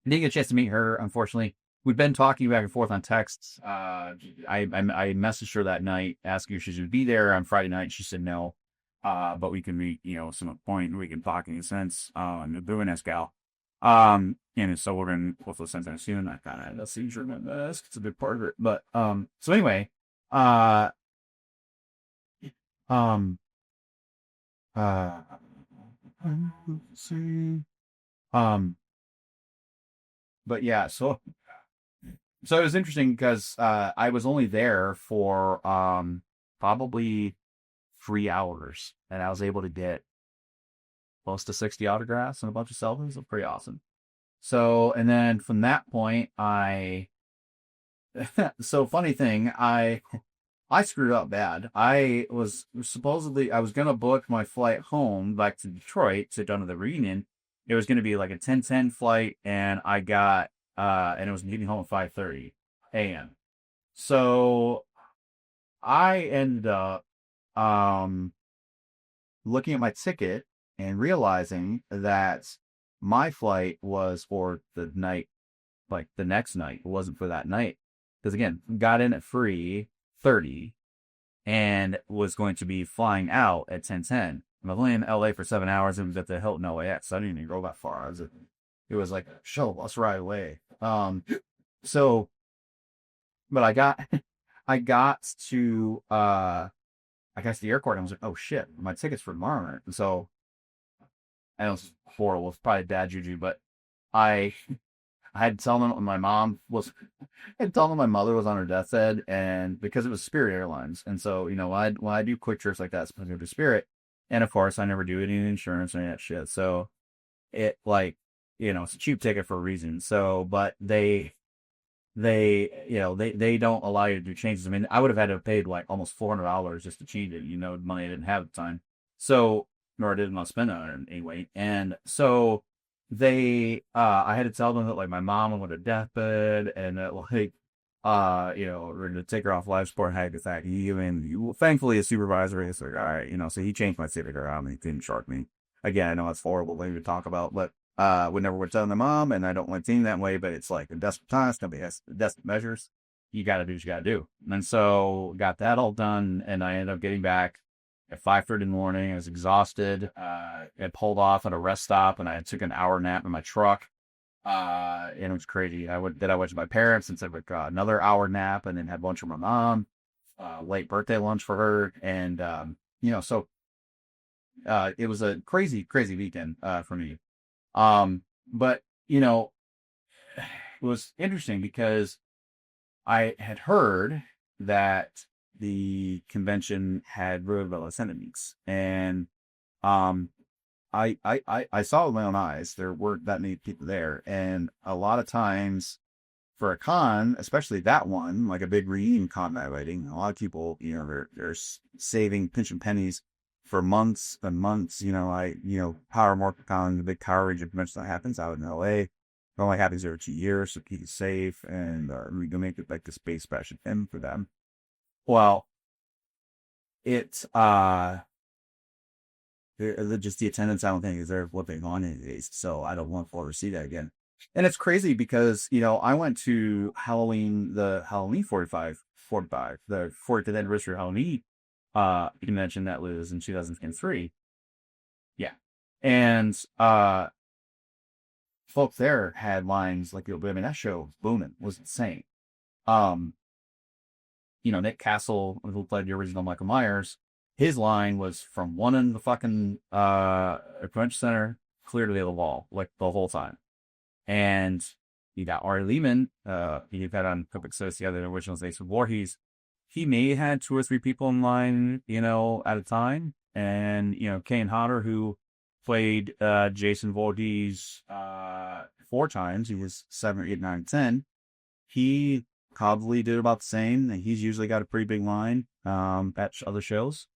I didn't get a chance to meet her, unfortunately. we'd been talking back and forth on texts. I messaged her that night asking if she should be there on Friday night. She said no. But we can meet, some point we can talk in a sense, and doing this gal. And so we're going to hopefully sometime soon. I kind of had a seizure in my desk. It's a big part of it. But, so anyway, let's see. But yeah, so it was interesting because, I was only there for, probably 3 hours, and I was able to get close to 60 autographs and a bunch of selfies. It pretty awesome. So, and then from that point, so funny thing, I screwed up bad. I was going to book my flight home back to Detroit to go to the reunion. It was going to be like a 10:10 flight, and I got, and it was getting home at 5:30 a.m. So I ended up, looking at my ticket and realizing that my flight was for the night, like the next night. It wasn't for that night. Because again, got in at 3:30 and was going to be flying out at 10:10. I was only in LA for 7 hours and was at the Hilton LAX. So I didn't even go that far. It was like a shuttle bus ride away. So, but I got to, I got to the airport and I was like, oh shit, my ticket's for tomorrow. And so, and it was horrible. It's probably bad juju, but I had to tell them my mom was, I had to tell them my mother was on her deathbed, and because it was Spirit Airlines. And so, when I do quick trips like that, it's supposed to go to Spirit. And of course, I never do any insurance or any of that shit. So it it's a cheap ticket for a reason. So, but they don't allow you to do changes. I mean, I would have had to have paid like almost $400 just to change it, money I didn't have at the time. So, nor did I spend on it anyway. And so I had to tell them that like my mom was on a deathbed and that we're going to take her off life support and had attack. Thankfully a supervisor is like, all right, so he changed my ticket around and he didn't charge me. Again, I know that's horrible thing to talk about, but we never would tell the mom, and I don't want to team that way, but it's like in desperate times, nobody has desperate measures. You got to do what you got to do. And so got that all done, and I ended up getting back at 5:30 in the morning. I was exhausted. I pulled off at a rest stop, and I took an hour nap in my truck. And it was crazy. I went to my parents and said, another hour nap, and then had lunch with my mom, late birthday lunch for her. And, so, it was a crazy, crazy weekend, for me. But, it was interesting because I had heard that the convention had really well enemies, and, I saw with my own eyes, there weren't that many people there. And a lot of times for a con, especially that one, like a big reunion con night lighting, a lot of people, they're saving, pinching pennies for months and months. Power Morph Con, the big Power Ranger convention that happens out in LA. It only happens every 2 years, so keep it safe. And we're gonna make it like the space bash M for them. Well, it's just the attendance, I don't think is there flipping on anyways. So I don't want to ever see that again. And it's crazy because, I went to the Halloween 45, the 40th anniversary Halloween convention that was in 2003. Yeah. And folks there had lines like, that show was booming, was insane. Nick Castle, who played the original Michael Myers, his line was from one end of the fucking convention center clear to the other wall, like the whole time. And you got Ari Lehman, you've had on Public Associates, the other original Jason Voorhees. He may have had 2 or 3 people in line, at a time. And, Kane Hodder, who played Jason Voorhees 4 times, he was 7, 8, 9, 10. He probably did about the same. He's usually got a pretty big line at other shows.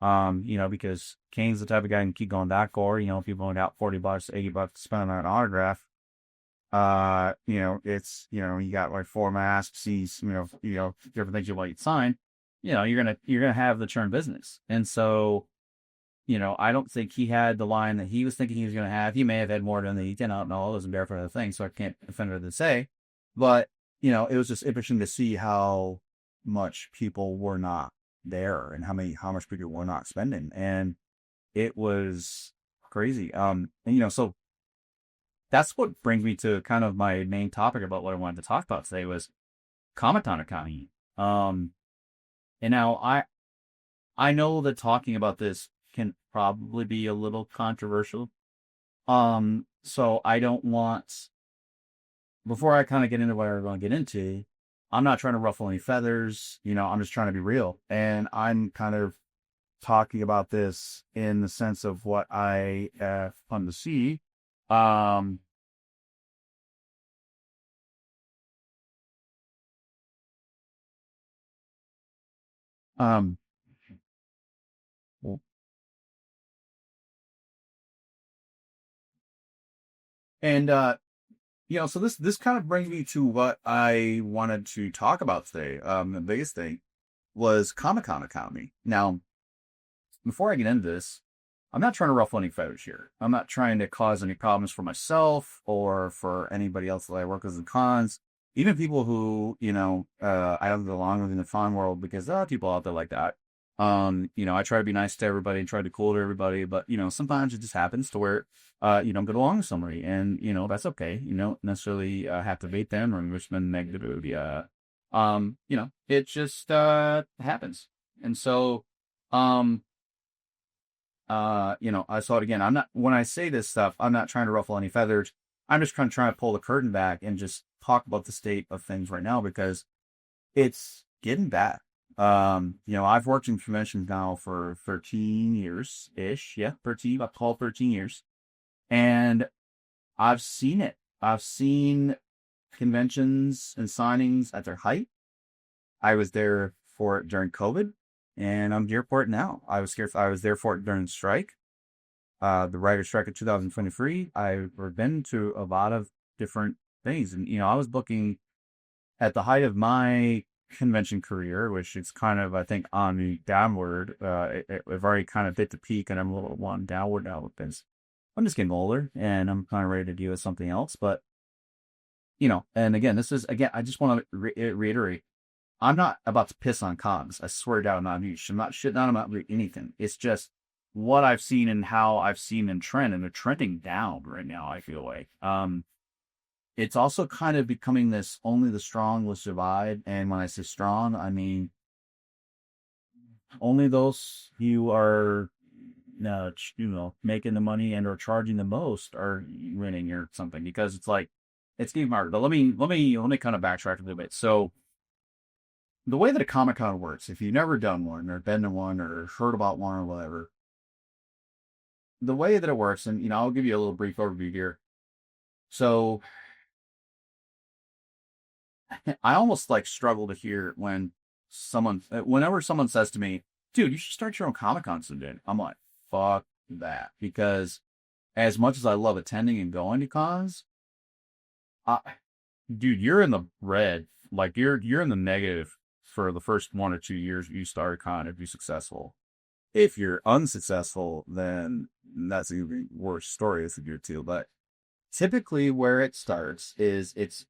Because Kane's the type of guy who can keep going that gore. People only got $40, $80 to spend on an autograph. It's, you got like 4 masks, he's, different things you want to sign, you're gonna have the churn business. And so, I don't think he had the line that he was thinking he was going to have. He may have had more than the 10 out and all those and barefoot other things, so I can't defend her to say. But, it was just interesting to see how much people were not there and how much people were not spending. And it was crazy. And, so that's what brings me to kind of my main topic about what I wanted to talk about today was Comic-Con economy. And now I know that talking about this can probably be a little controversial. So I don't want, before I kind of get into what I want to get into, I'm not trying to ruffle any feathers. I'm just trying to be real. And I'm kind of talking about this in the sense of what I come to see. Um, um, and so this kind of brings me to what I wanted to talk about today. The biggest thing was Comic-Con economy. Now, before I get into this, I'm not trying to ruffle any feathers here. I'm not trying to cause any problems for myself or for anybody else that I work with in cons. Even people who, I don't belong with in the con world, because there are people out there like that. I try to be nice to everybody and try to be cool to everybody, but, sometimes it just happens to where, you don't get along with somebody, and, that's okay. You don't necessarily have to bait them or wish them negativity. It just happens. And so, I saw it again. When I say this stuff, I'm not trying to ruffle any feathers. I'm just trying to pull the curtain back and just talk about the state of things right now, because it's getting bad. I've worked in conventions now for 13 years ish. Yeah, 13, I'll call 13 years. And I've seen it. I've seen conventions and signings at their height. I was there for it during COVID, and I'm here for it now. I was there for it during the strike. The writer's strike of 2023. I've been to a lot of different things. And, I was booking at the height of my convention career, which is kind of, I think, on the downward. I've already kind of hit the peak, and I'm a little one downward now because I'm just getting older and I'm kind of ready to deal with something else. But, and again, I just want to reiterate, I'm not about to piss on cons. I swear down, I'm not shitting on them about anything. It's just what I've seen and how I've seen them trend, and they're trending down right now, I feel like. It's also kind of becoming this only the strong will survive. And when I say strong, I mean only those who are, making the money and are charging the most are winning or something, because it's like, it's getting hard. But let me kind of backtrack a little bit. So the way that a Comic-Con works, if you've never done one or been to one or heard about one or whatever, the way that it works, and, I'll give you a little brief overview here. So I almost struggle to hear whenever someone says to me, dude, you should start your own Comic-Con someday. I'm like, fuck that. Because as much as I love attending and going to cons, dude, you're in the red. You're in the negative for the first 1 or 2 years you start a con if you're successful. If you're unsuccessful, then that's a worse story as a year too. But typically where it starts is it's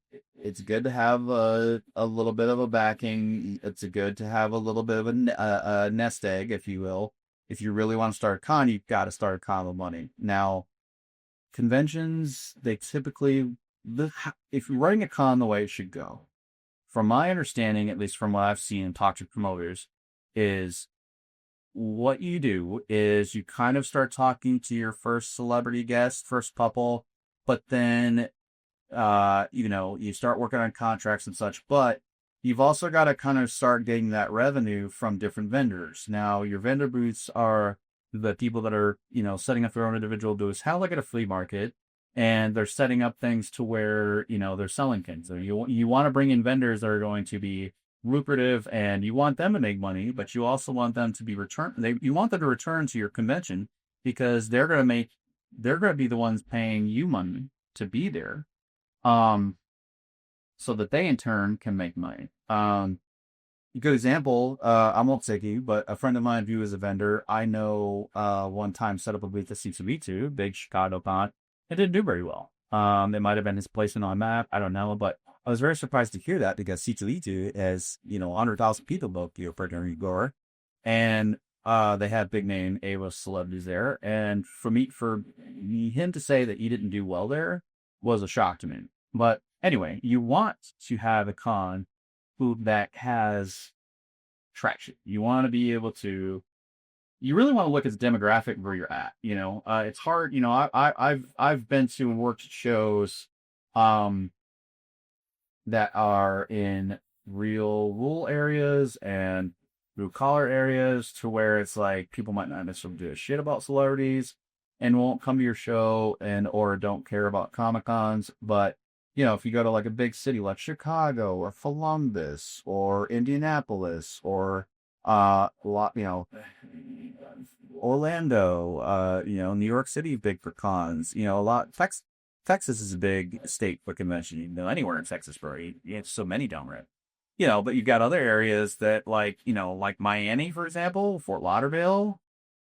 good to have a little bit of a backing. It's good to have a little bit of a nest egg, if you will. If you really want to start a con, you've got to start a con with money. Now, conventions, they typically, if you're running a con the way it should go, from my understanding, at least from what I've seen and talked to promoters, is what you do is you kind of start talking to your first celebrity guest, first couple, but then, you start working on contracts and such, but you've also got to kind of start getting that revenue from different vendors. Now, your vendor booths are the people that are, setting up their own individual booths, how like at a flea market, and they're setting up things to where, they're selling things. So you want to bring in vendors that are going to be lucrative, and you want them to make money, but you also want them to be you want them to return to your convention, because they're going to be the ones paying you money to be there, so that they in turn can make money. A good example, I won't say you, but a friend of mine who is a vendor, I know, one time set up a booth at C2B2, big Chicago con. It didn't do very well. It might have been his placement on map, I don't know, but I was very surprised to hear that because C2E2 has, 100,000 people booked for during Gore. And they had big name A-list celebrities there. And for him to say that he didn't do well there was a shock to me. But anyway, you want to have a con that has traction. You want to be able to, you really want to look at the demographic where you're at. It's hard. I've been to and worked at shows, that are in real rural areas and blue collar areas to where it's like people might not necessarily do a shit about celebrities and won't come to your show or don't care about Comic Cons. But if you go to like a big city like Chicago or Columbus or Indianapolis or Orlando, New York City big for cons. Texas is a big state for convention. Anywhere in Texas, bro. So many down there. But you've got other areas that like Miami, for example, Fort Lauderdale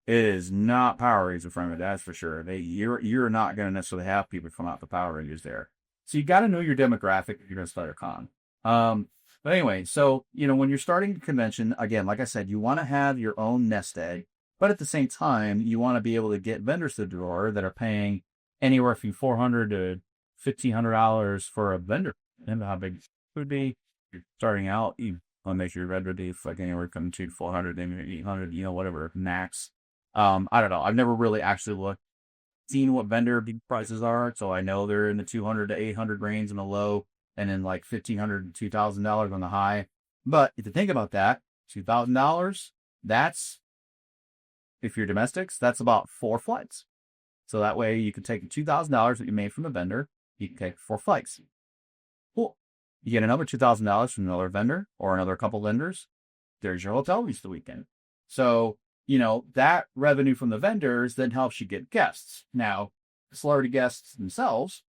is not Power Rangers friendly. That's for sure. You're not going to necessarily have people come out to Power Rangers there. So you got to know your demographic if you're going to start a con. But anyway, so, when you're starting a convention, again, like I said, you want to have your own nest egg, but at the same time, you want to be able to get vendors to the door that are paying anywhere from $400 to $1,500 for a vendor. And how big it would be. You're starting out, you want to make your vendor be like anywhere from $200 to $400, maybe $800, whatever, max. I don't know. I've never really actually seen what vendor prices are, so I know they're in the $200 to $800 range on the low, and then like $1,500 to $2,000 on the high. But if you think about that, $2,000, that's, if you're domestics, that's about 4 flights. So that way you can take the $2,000 that you made from a vendor, you can take 4 flights. Cool. You get another $2,000 from another vendor or another couple vendors. There's your hotel lease the weekend. So, that revenue from the vendors then helps you get guests. Now, celebrity guests themselves,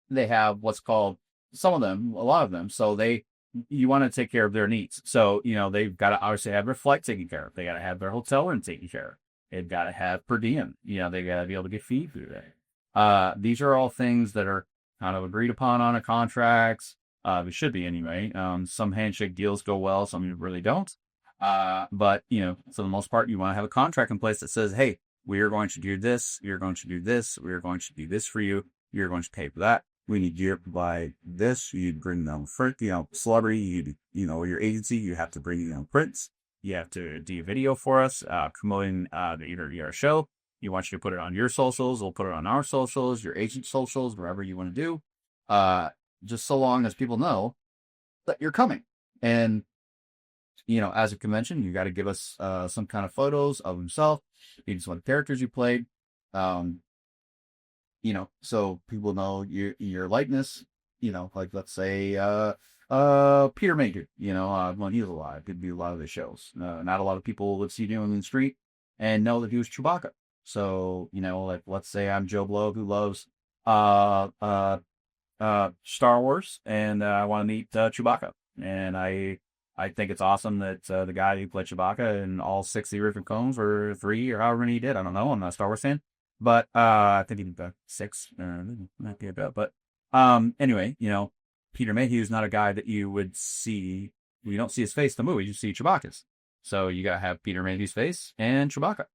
they have what's called, a lot of them. So you want to take care of their needs. So, they've got to obviously have their flight taken care of. They got to have their hotel room taken care of. They've got to have per diem. They got to be able to get feed through that. These are all things that are kind of agreed upon on a contracts. It should be anyway. Some handshake deals go well, some really don't. But, for the most part, you want to have a contract in place that says, hey, we are going to do this. You're going to do this. We are going to do this for you. You're going to pay for that. We need you to provide this. You bring them for, celebrity, your agency, you have to bring prints. You have to do a video for us, promoting your show. You want you to put it on your socials. We'll put it on our socials, your agent socials, wherever you want to do. Just so long as people know that you're coming. And, as a convention, you got to give us some kind of photos of himself. You just want characters you played. So people know your likeness, like let's say, Peter Mayhew, when he was alive, could be a lot of the shows. Not a lot of people would see him in the street and know that he was Chewbacca. So, like let's say I'm Joe Blow who loves, Star Wars and I want to meet Chewbacca. And I think it's awesome that the guy who played Chewbacca in all 6 of the original films, or 3 or however many he did, I don't know, I'm not a Star Wars fan. But I think he did 6, might be about. But anyway, Peter Mayhew is not a guy that you would see. You don't see his face in the movie. You see Chewbacca's. So you gotta have Peter Mayhew's face and Chewbacca.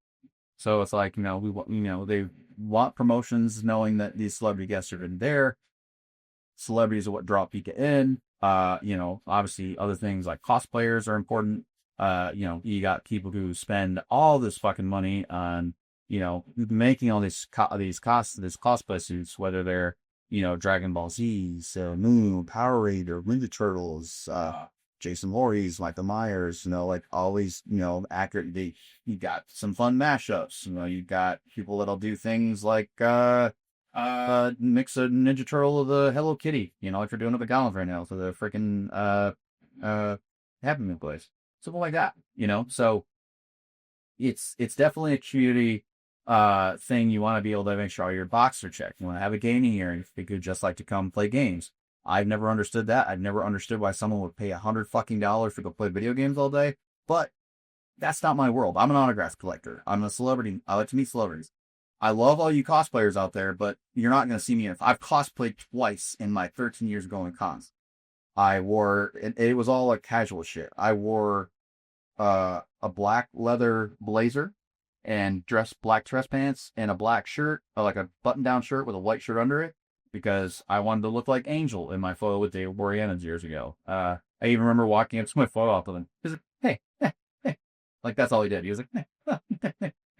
So it's like they want promotions knowing that these celebrity guests are in there. Celebrities are what draw people in. Obviously other things like cosplayers are important. You got people who spend all this fucking money on making all these cosplay suits, whether they're, Dragon Ball Z, Sailor Moon, Power Ranger, Ninja Turtles, Jason Voorhees, Michael Myers, like all these, accurate. You got some fun mashups. You got people that'll do things like, mix a Ninja Turtle with a Hello Kitty, like they're doing up at Gallons right now, so the freaking, Happy Meal place. Something like that, so it's definitely a community thing. You want to be able to make sure all your boxes are checked. You want to have a gaming area if you could just like to come play games. I've never understood that. I've never understood why someone would pay $100 to go play video games all day. But that's not my world. I'm an autograph collector. I'm a celebrity. I like to meet celebrities. I love all you cosplayers out there, but you're not going to see me. I've cosplayed twice in my 13 years of going to cons. I wore, it was all like casual shit. I wore a black leather blazer and black dress pants and a black shirt, like a button-down shirt with a white shirt under it, because I wanted to look like Angel in my photo with David Boreanaz years ago. I even remember walking up to my photo op with him. He's like, hey, hey. Like, that's all he did. He was like,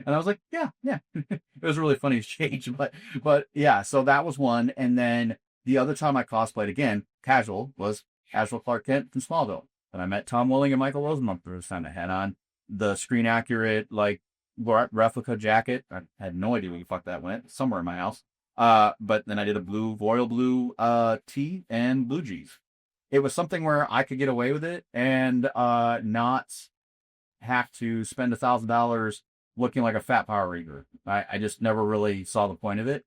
and I was like, yeah. It was a really funny exchange, but yeah, so that was one. And then the other time I cosplayed again, casual, was Casual Clark Kent from Smallville. And I met Tom Welling and Michael Rosenbaum for the first time. I had on the screen accurate, like, replica jacket. I had no idea where the fuck that went. Somewhere in my house. But then I did a royal blue tee and blue jeans. It was something where I could get away with it and not have to spend $1,000 looking like a fat Power Ranger. I just never really saw the point of it.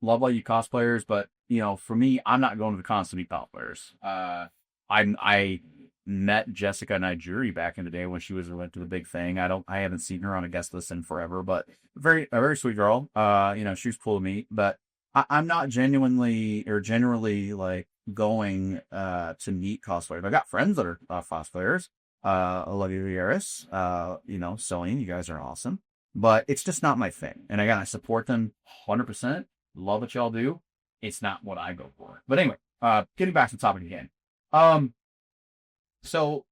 Love all you cosplayers, but for me, I'm not going to the cons to meet cosplayers. I met Jessica Nigeri back in the day when she went to the big thing. I haven't seen her on a guest list in forever, but a very sweet girl. She was cool to meet, but I'm not generally like going to meet cosplayers. I got friends that are cosplayers. Olivia Vieras, Celine, you guys are awesome, but it's just not my thing. And again, I support them 100%. Love what y'all do. It's not what I go for. But anyway, getting back to the topic again. So,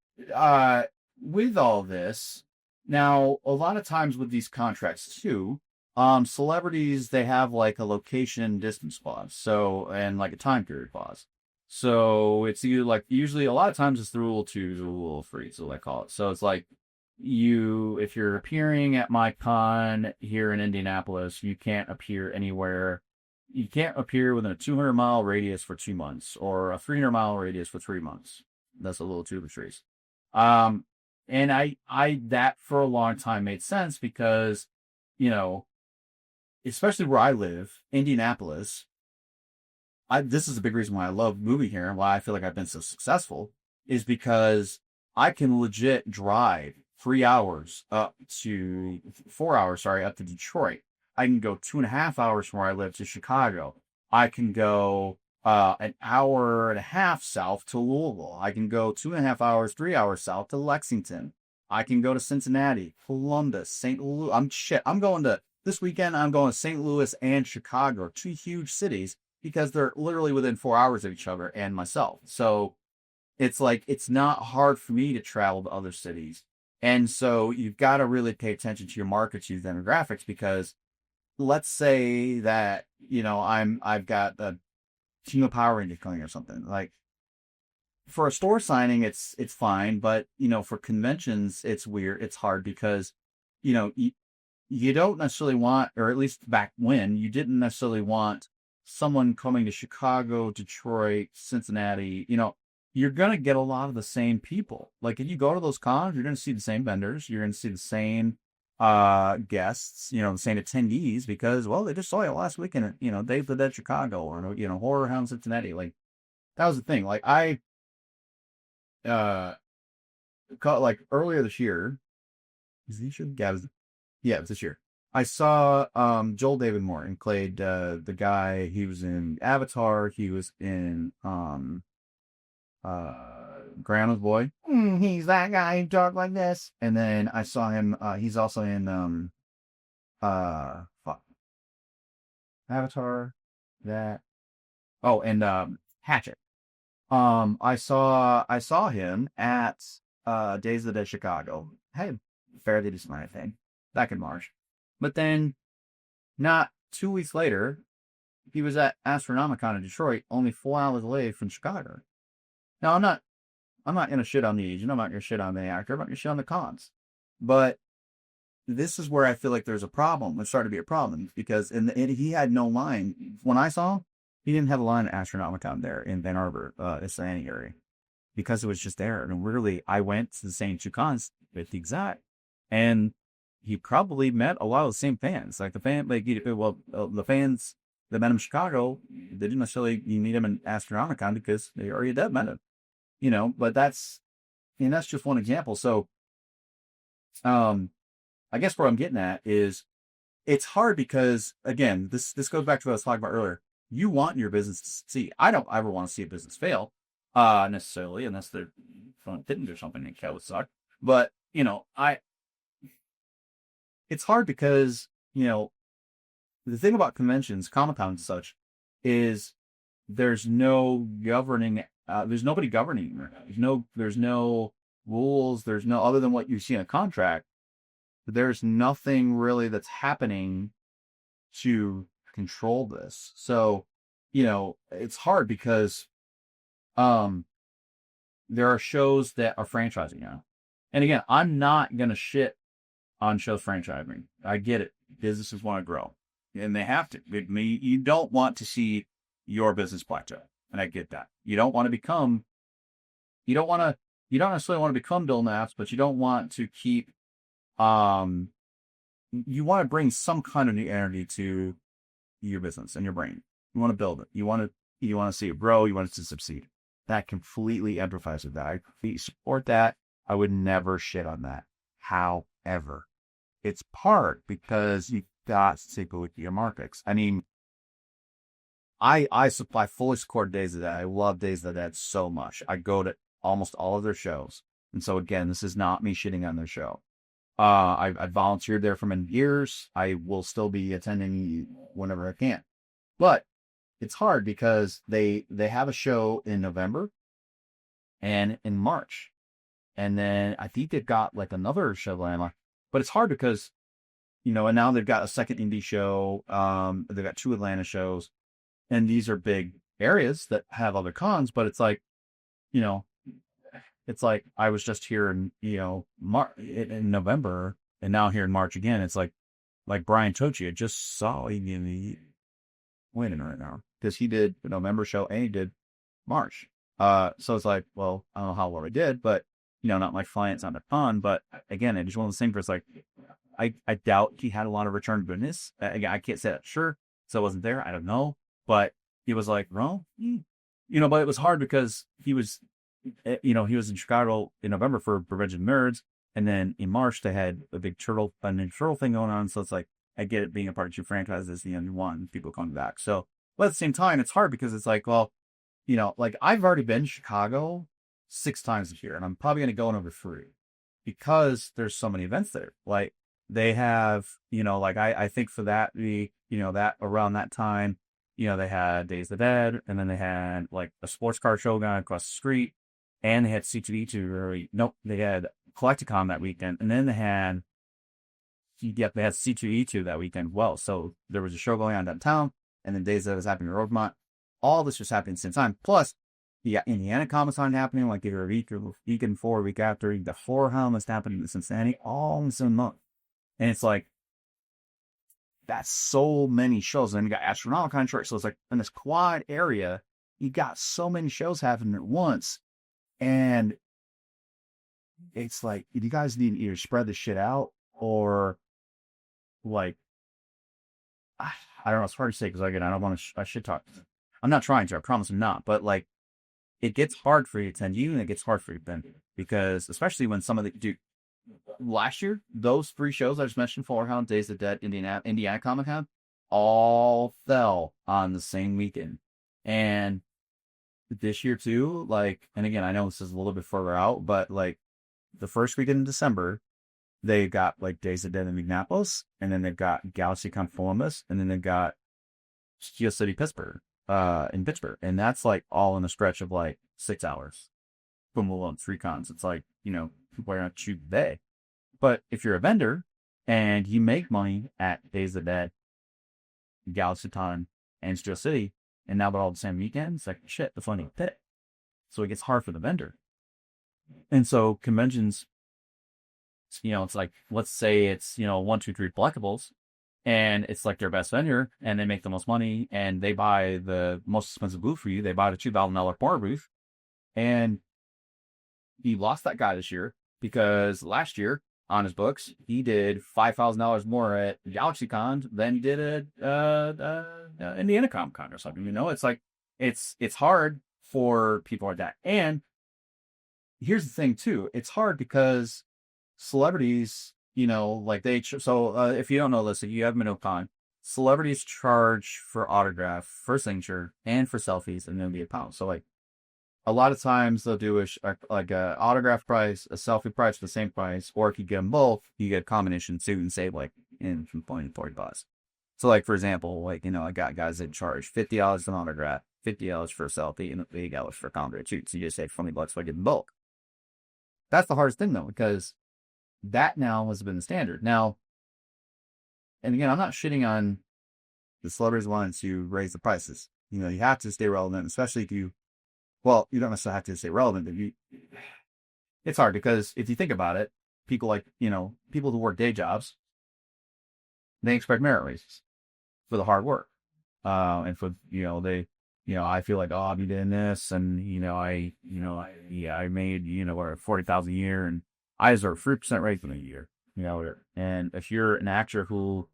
with all this, now, a lot of times with these contracts too, celebrities, they have like a location distance clause. So, and like a time period clause. So it's either like, usually a lot of times it's the rule 2, the rule 3, so I call it. So it's like if you're appearing at my con here in Indianapolis, you can't appear anywhere. You can't appear within a 200-mile radius for 2 months or a 300-mile radius for 3 months. That's a little too trees. And that for a long time made sense because, especially where I live, Indianapolis, this is a big reason why I love moving here and why I feel like I've been so successful is because I can legit drive 4 hours up to Detroit. I can go 2.5 hours from where I live to Chicago. I can go an hour and a half south to Louisville. I can go 2.5 hours, 3 hours south to Lexington. I can go to Cincinnati, Columbus, St. Louis. This weekend, I'm going to St. Louis and Chicago, 2 huge cities, because they're literally within 4 hours of each other and myself. So it's like, it's not hard for me to travel to other cities. And so you've got to really pay attention to your markets, your demographics, because let's say that, I've got a team of Power Rangers coming or something. Like, for a store signing, it's fine, but, for conventions, it's weird. It's hard because, you don't necessarily want, or at least back when, you didn't necessarily want someone coming to Chicago, Detroit, Cincinnati. You're going to get a lot of the same people. Like, if you go to those cons, you're going to see the same vendors. You're going to see the same guests, the same attendees, because, well, they just saw you last weekend, Dave the Dead Chicago, or, Horror Hound Cincinnati. Like, that was the thing. Like, I like earlier this year, is this year? Yeah, it was this year. I saw Joel David Morton played the guy. He was in Avatar. He was in Grandma's Boy. He's that guy who talked like this. And then I saw him. He's also in Avatar. That. Oh, and Hatchet. I saw him at Days of the Dead Chicago. Hey, fairly decent thing back in March. But then, not 2 weeks later, he was at Astronomicon in Detroit, only 4 hours away from Chicago. Now, I'm not going to shit on the agent. I'm not going to shit on the actor. I'm not going to shit on the cons. But this is where I feel like there's a problem. It's starting to be a problem because he had no line. When I saw him, he didn't have a line at Astronomicon there in Van Arbor, Ypsilanti area, because it was just there. And really, I went to the same 2 cons with the exact, and he probably met a lot of the same fans. Like the fans that met him in Chicago, they didn't necessarily meet him in Astronomicon because they already met him. But that's just one example. So, I guess what I'm getting at is it's hard because, again, this goes back to what I was talking about earlier. You want your business to succeed. I don't ever want to see a business fail. necessarily, unless they're didn't or something, and that would suck. But, it's hard because, the thing about conventions, Comic-Con and such, is there's no governing, there's nobody governing. There's no rules. There's no, other than what you see in a contract, there's nothing really that's happening to control this. So, it's hard because, there are shows that are franchising now. And again, I'm not going to shit on shows franchising. I get it. Businesses want to grow, and they have to. You don't want to see your business plateau, and I get that. You don't necessarily want to become Bill Naps, but you don't want to keep, you want to bring some kind of new energy to your business and your brain. You want to build it. You want to see it grow. You want it to succeed. That completely amplifies with that. I completely support that. I would never shit on that. However, it's hard because you got to take a look at your markets. I mean, I fully support Days of the Dead. I love Days of the Dead so much. I go to almost all of their shows. And so again, this is not me shitting on their show. I volunteered there for many years. I will still be attending whenever I can. But it's hard because they have a show in November and in March. And then I think they've got like another show lineup. But it's hard because, and now they've got a second indie show. They've got 2 Atlanta shows. And these are big areas that have other cons, but it's like, it's like I was just here in, in November, and now here in March again. It's like Brian Tochi, I just saw wait a minute right now, because he did the November show and he did March. So it's like, well, I don't know how well I did, but not my clients on the con. But again, it's one of those things where it's like, I doubt he had a lot of return business. Again, I can't say that sure, so I wasn't there. I don't know, but he was like, well, but it was hard because he was in Chicago in November for Prevention Nerds, and then in March they had a big turtle thing going on. So it's like, I get it, being a part of 2 franchises, you want people coming back. So, but at the same time, it's hard because it's like, well, I've already been to Chicago 6 times this year, and I'm probably going to go another 3 because there's so many events there. Like they have, I think for that, that around that time, they had Days of the Dead, and then they had like a sports car show going across the street, and they had C2E2, they had Collecticon that weekend, and then they had C2E2 that weekend as well. So there was a show going on downtown, and then Days that was happening in Rosemont. All this was happening at the same time. Plus, the Indiana Comic-Con happening like either a week before, a week after. The Horror Helmets happening in Cincinnati, all in the same month. And it's like, that's so many shows. And then you got Astronomical Contract. So it's like in this quad area, you got so many shows happening at once. And it's like, you guys need to either spread this shit out or like, I don't know. It's hard to say because again, I don't want to, I should talk. I'm not trying to, I promise I'm not. But like, it gets hard for you to attend you, and it gets hard for you then, because especially when some of the last year, those 3 shows I just mentioned, Fallout, Days of the Dead, Indiana Comic-Con, all fell on the same weekend. And this year too, like, and again, I know this is a little bit further out, but like the first weekend in December, they got like Days of the Dead in Indianapolis, and then they've got GalaxyCon Columbus, and then they've got Steel City Pittsburgh, in Pittsburgh. And that's like all in a stretch of like 6 hours. Boom, alone, 3 cons. It's like, people are not cheap day. But if you're a vendor and you make money at Days of the Dead, GalaxyCon, and Steel City, and now they're all the same weekend, it's like, shit, the funny pit. So it gets hard for the vendor. And so conventions, it's like, let's say it's, 1, 2, 3 collectibles, and it's like their best vendor, and they make the most money, and they buy the most expensive booth for you. They buy the $2,000 corner booth, and he lost that guy this year because last year on his books he did $5,000 more at GalaxyCon than he did at Indiana Comic Con or something. It's like it's hard for people like that. And here's the thing too: it's hard because celebrities, like if you don't know this, if you haven't been to a con, celebrities charge for autograph, for signature, and for selfies, and then be a pound. So like, a lot of times they'll do like a autograph price, a selfie price for the same price, or if you get them both, you get a combination too and save like in from 20 to 40 bucks. So like, for example, like, I got guys that charge $50 for an autograph, $50 for a selfie, and $80 for a combo shoot. So you just save 20 bucks by getting bulk. That's the hardest thing though, because that now has been the standard. Now, and again, I'm not shitting on the celebrities wanting to raise the prices. You have to stay relevant, especially if you don't necessarily have to stay relevant, but it's hard because if you think about it, people like, people who work day jobs, they expect merit raises for the hard work. And for, I feel like, oh, I'll be doing this. And, I made, what, 40,000 a year, and I deserve 3% raise in a year, and if you're an actor who,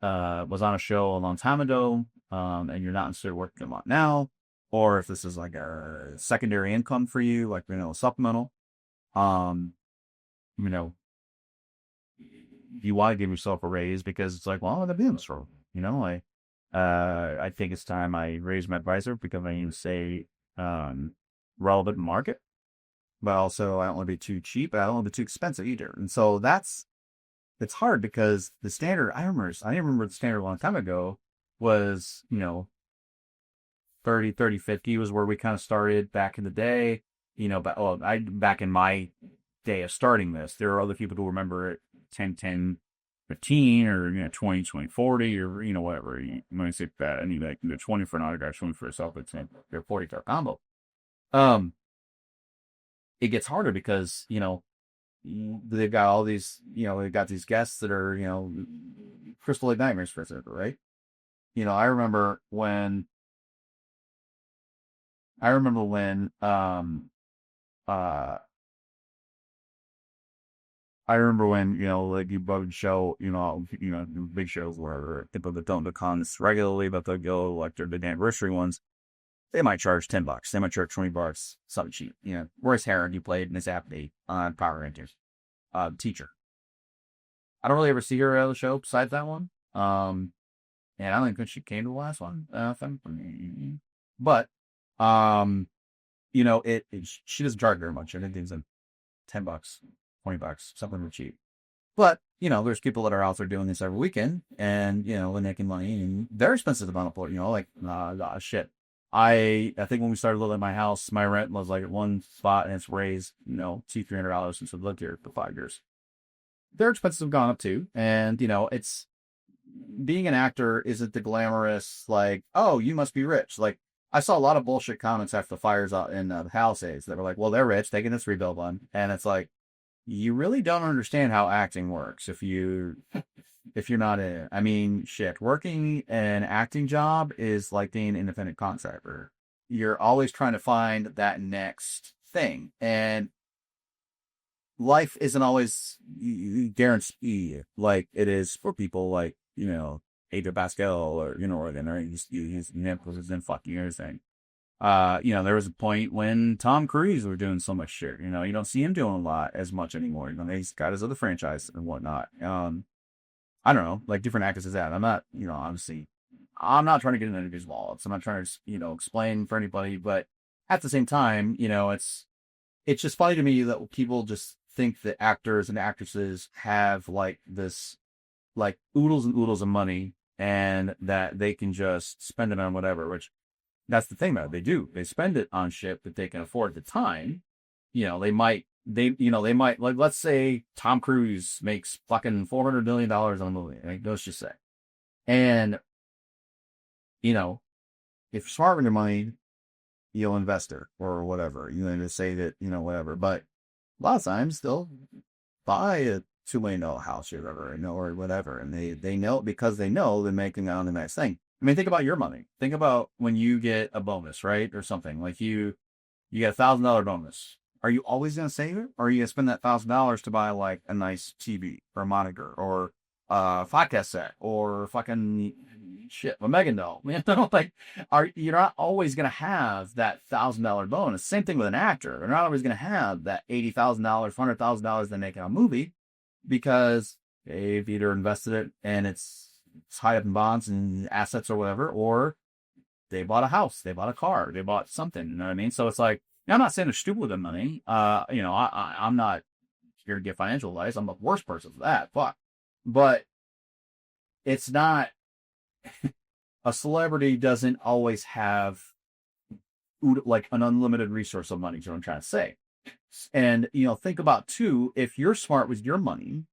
was on a show a long time ago, and you're not necessarily working a lot now, or if this is like a secondary income for you, like, a supplemental, you want to give yourself a raise because it's like, well, I've been this for, I think it's time I raise my advisor because I need to stay relevant market, but also I don't want to be too cheap, but I don't want to be too expensive either. And so it's hard because the standard, I remember the standard a long time ago was, 30, 30, 50 was where we kind of started back in the day, back in my day of starting this. There are other people who remember it 10, 10, 15, or 20, 20, 40, or whatever. When I say that, I need like 20 for an autograph, 20 for a selfie, they're 40 for a combo. It gets harder because they've got all these, they've got these guests that are, Crystal Lake Nightmares, for example, right? I remember when like you would show, big shows where people that don't do cons regularly, but they'll go like the anniversary ones. They might charge $10. They might charge $20, something cheap. Royce Herron, you played in his apnea on Power Rangers. Teacher. I don't really ever see her at the show besides that one. And I don't think she came to the last one. But, she doesn't charge very much. I think it's $10, $20, something real cheap. But, there's people that are out there doing this every weekend and, when making money, and they're expensive to upload, shit. I think when we started living in my house, my rent was like at one spot and it's raised, $200-$300 since I've lived here for 5 years. Their expenses have gone up too. And, it's being an actor isn't the glamorous, like, oh, you must be rich. Like, I saw a lot of bullshit comments after the fires out in the Palisades that were like, well, they're rich, they get this rebuild one. And it's like, you really don't understand how acting works if you're not in it. I mean, shit, working an acting job is like being an independent contractor. You're always trying to find that next thing. And life isn't always guaranteed like it is for people like, Adrian Pascal or, he's in fucking everything. There was a point when Tom Cruise was doing so much shit. You don't see him doing a lot as much anymore. He's got his other franchise and whatnot. I don't know, like different actors is that. I'm not, obviously, I'm not trying to get into anybody's wallets. I'm not trying to, explain for anybody, but at the same time, it's just funny to me that people just think that actors and actresses have like this, like oodles and oodles of money and that they can just spend it on whatever, which that's the thing about it. They do. They spend it on shit that they can afford at the time. They might, like, let's say Tom Cruise makes fucking $400 million on a movie. Like, let's just say. And, if you're smart with your money, you'll invest it or whatever. To say that, whatever. But a lot of times they'll buy a $2 million house or whatever, or whatever. And they know, because they know they're making on the next thing. I mean, think about your money. Think about when you get a bonus, right? Or something like you get $1,000 bonus. Are you always going to save it? Or are you going to spend that $1,000 to buy like a nice TV or a monitor or a podcast set or fucking shit, a Megan doll? Like, you're not always going to have that $1,000 bonus. Same thing with an actor. They're not always going to have that $80,000, $100,000 they make on a movie because they've either invested it and it's high up in bonds and assets or whatever, or they bought a house, they bought a car, they bought something. You know what I mean? So it's like, Now, I'm not saying they're stupid with their money. I'm not here to give financial advice. I'm the worst person for that. Fuck. But it's not, a celebrity doesn't always have like an unlimited resource of money, is what I'm trying to say. And, think about too, if you're smart with your money,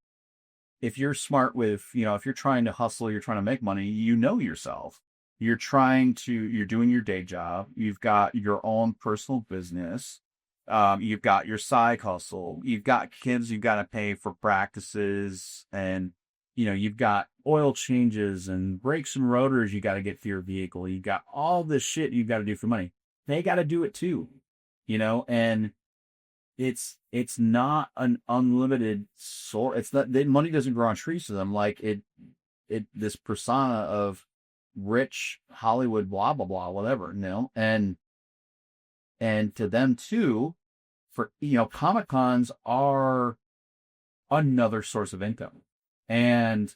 if you're smart with, if you're trying to hustle, you're trying to make money, yourself. You're doing your day job. You've got your own personal business. You've got your side hustle. You've got kids you've got to pay for practices. And, you've got oil changes and brakes and rotors you got to get for your vehicle. You've got all this shit you've got to do for money. They got to do it too, and it's not an unlimited source. It's not, money doesn't grow on trees to them. Like this persona of rich Hollywood, blah, blah, blah, whatever, and to them too, for, Comic Cons are another source of income, and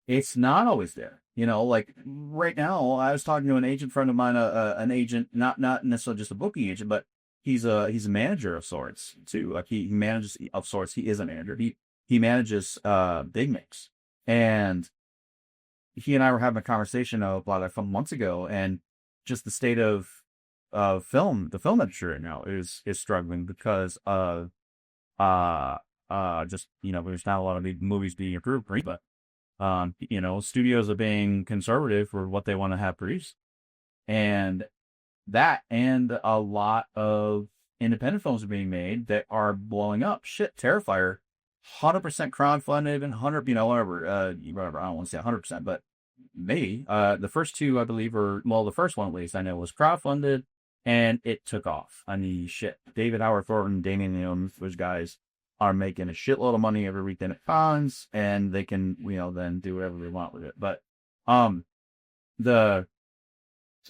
it's not always there. Like right now, I was talking to an agent friend of mine, an agent, not necessarily just a booking agent, but he's a manager of sorts too. Like he manages of sorts. He is a manager. He manages big mix, and he and I were having a conversation about it from months ago, and just the state of film, the film industry right now is struggling because of just there's not a lot of these movies being approved, but studios are being conservative for what they want to have produced, and a lot of independent films are being made that are blowing up. Shit, Terrifier, 100% crowdfunded and 100, whatever, I don't want to say 100%, but maybe, the first two, I believe, the first one at least I know was crowdfunded, and it took off. I mean, shit, David Howard Thornton, Damien Leone, those guys are making a shitload of money every weekend at cons, and they can, then do whatever they want with it. But,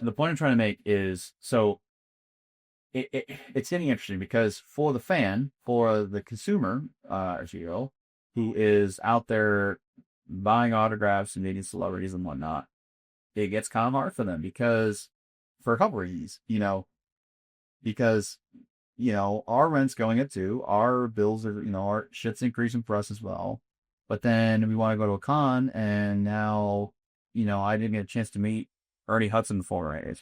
the point I'm trying to make is, so it's getting interesting because for the fan, for the consumer, who is out there buying autographs and meeting celebrities and whatnot, it gets kind of hard for them because, for a couple reasons, because, our rent's going up too, our bills are, our shit's increasing for us as well. But then we want to go to a con, and now, I didn't get a chance to meet Ernie Hudson before, right?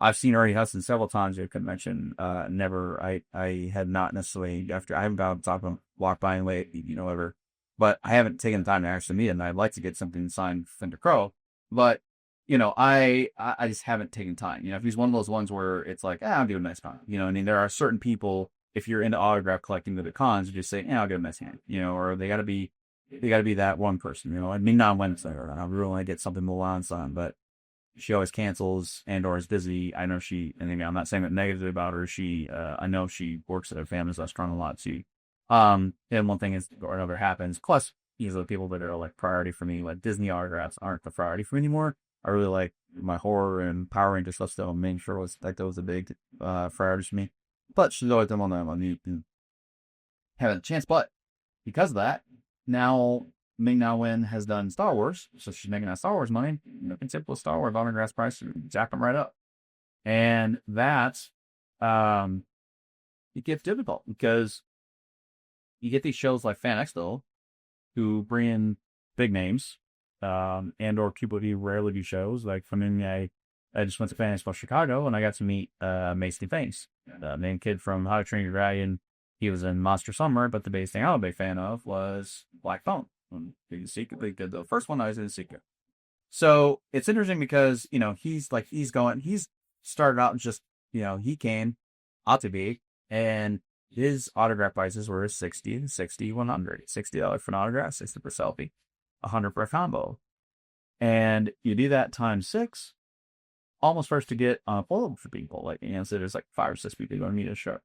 I've seen Ernie Hudson several times at a convention. I had not necessarily, I haven't got to talk to him, walk by and wait, whatever. But I haven't taken the time to actually meet him. I'd like to get something signed for Fender Crow. But, I just haven't taken time. If he's one of those ones where it's like, I'll do a nice con. There are certain people, if you're into autograph collecting at the cons, you just say, I'll get a nice hand. Or they gotta be that one person. I mean, not Wednesday, or I really want to get something Milan signed, but she always cancels and or is busy. I know and I'm not saying that negatively about her. I know she works at a family's restaurant a lot too. And one thing is, or another happens. Plus, these are the people that are like priority for me. Like Disney autographs aren't the priority for me anymore. I really like my horror and Power Ranger stuff still. Making sure that was a big priority for me. But she's always them on having a chance. But because of that, now Ming-Na Wen has done Star Wars, so she's making that Star Wars money. It's simple Star Wars autographs price, jack them right up. And that's it gets difficult because you get these shows like Fan Expo who bring in big names, and or people who rarely do shows. Like for me, I just went to Fan Expo Chicago and I got to meet Mason Fanes, the main kid from How to Train Your Dragon. He was in Monster Summer, but the biggest thing I'm a big fan of was Black Phone. The first one I was in the secret. So it's interesting because, he's started out just, he came out to be, and his autograph prices were $60, $60, $100, $60 for an autograph, $60 per selfie, $100 for a combo. And you do that times 6, almost first to get on a photo for people. So there's 5 or 6 people going to meet a show.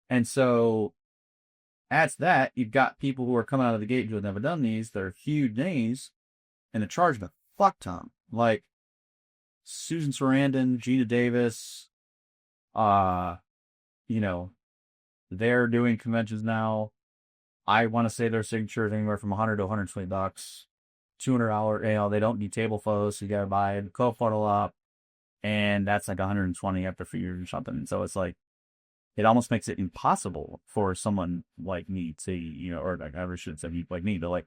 And so, add to that, you've got people who are coming out of the gate who have never done these. They're huge names, and they're charging a fuck ton. Like Susan Sarandon, Gina Davis. They're doing conventions now. I want to say their signature is anywhere from $100 to $120, $200. They don't need table photos, so you gotta buy a co-photo op. and that's like 120 after a few years or something. So it's like, it almost makes it impossible for someone like me to, or like I should say like me, to like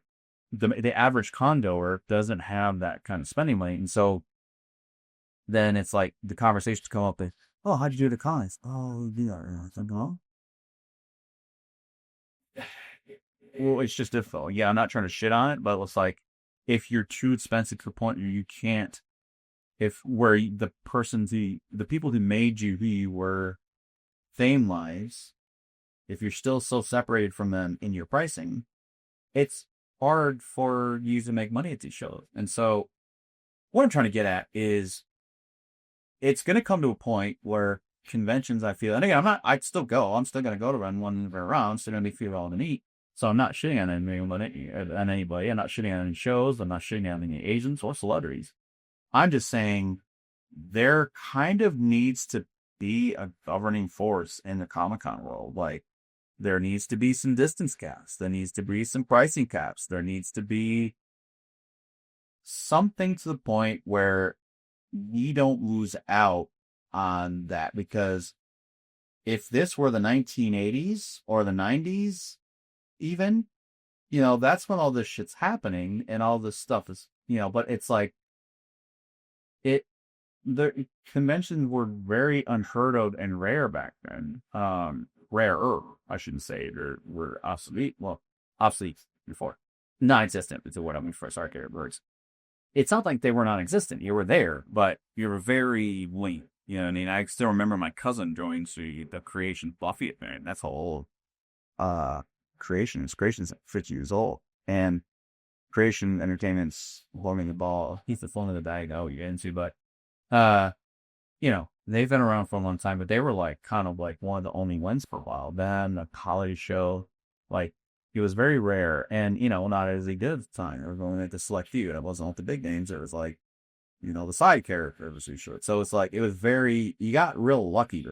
the average condoer doesn't have that kind of spending money. And so then it's like the conversations come up with, oh, how'd you do the cons? Oh, yeah. It's like, oh. Well, it's just difficult. Yeah, I'm not trying to shit on it, but it's like, if you're too expensive to the point where you can't, the people who made you who you were fame lives, if you're still so separated from them in your pricing, it's hard for you to make money at these shows. And so what I'm trying to get at is, it's going to come to a point where conventions, I feel, and again, I'd still go. I'm still going to go to run one around. It's still going to be feel all the neat. So I'm not shitting on anybody. I'm not shitting on any shows. I'm not shitting on any agents or celebrities. I'm just saying there kind of needs to be a governing force in the Comic-Con world. Like, there needs to be some distance caps. There needs to be some pricing caps. There needs to be something to the point where we don't lose out on that. Because if this were the 1980s or the 90s, even, that's when all this shit's happening and all this stuff is, but it's like, the conventions were very unheard of and rare back then. Rarer, I shouldn't say. They were obsolete. Well, obsolete before. Non-existent is what I mean for archaic words. It's not like they were non-existent. You were there, but you were very late. You know what I mean? I still remember my cousin joining the Creation Buffy event. That's how old Creation's 50 years old. And Creation Entertainment's holding the ball. He's the phone in the bag. Oh, you get into, but they've been around for a long time, but they were like kind of like one of the only ones for a while. Then a college show, like, it was very rare, and not as they did at the time. They were going at the select few, and it wasn't all the big names. It was like, the side character was too short. So it's like, it was very, you got real lucky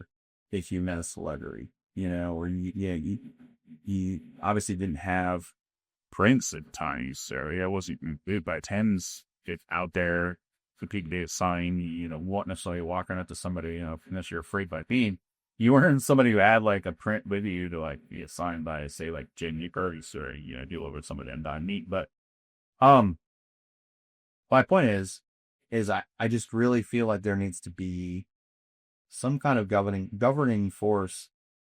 if you met a celebrity, or you obviously didn't have Prince at times. So yeah, it wasn't big by tens out there for people to sign, won't necessarily walk around up to somebody, unless you're afraid by being. You weren't somebody who had like a print with you to like be signed by, say, like Jamie Curtis or, deal with somebody and not neat. But my point is I just really feel like there needs to be some kind of governing force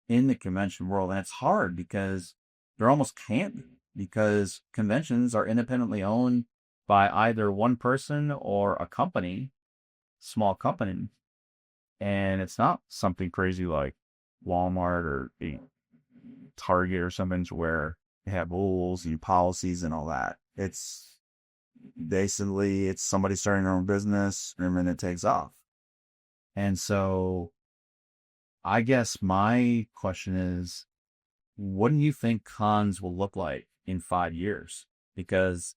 in the convention world. And it's hard because there almost can't be, because conventions are independently owned by either one person or a company, small company. And it's not something crazy like Walmart or Target or something where they have rules and policies and all that. It's basically, it's somebody starting their own business and then it takes off. And so I guess my question is, what do you think cons will look like in 5 years? Because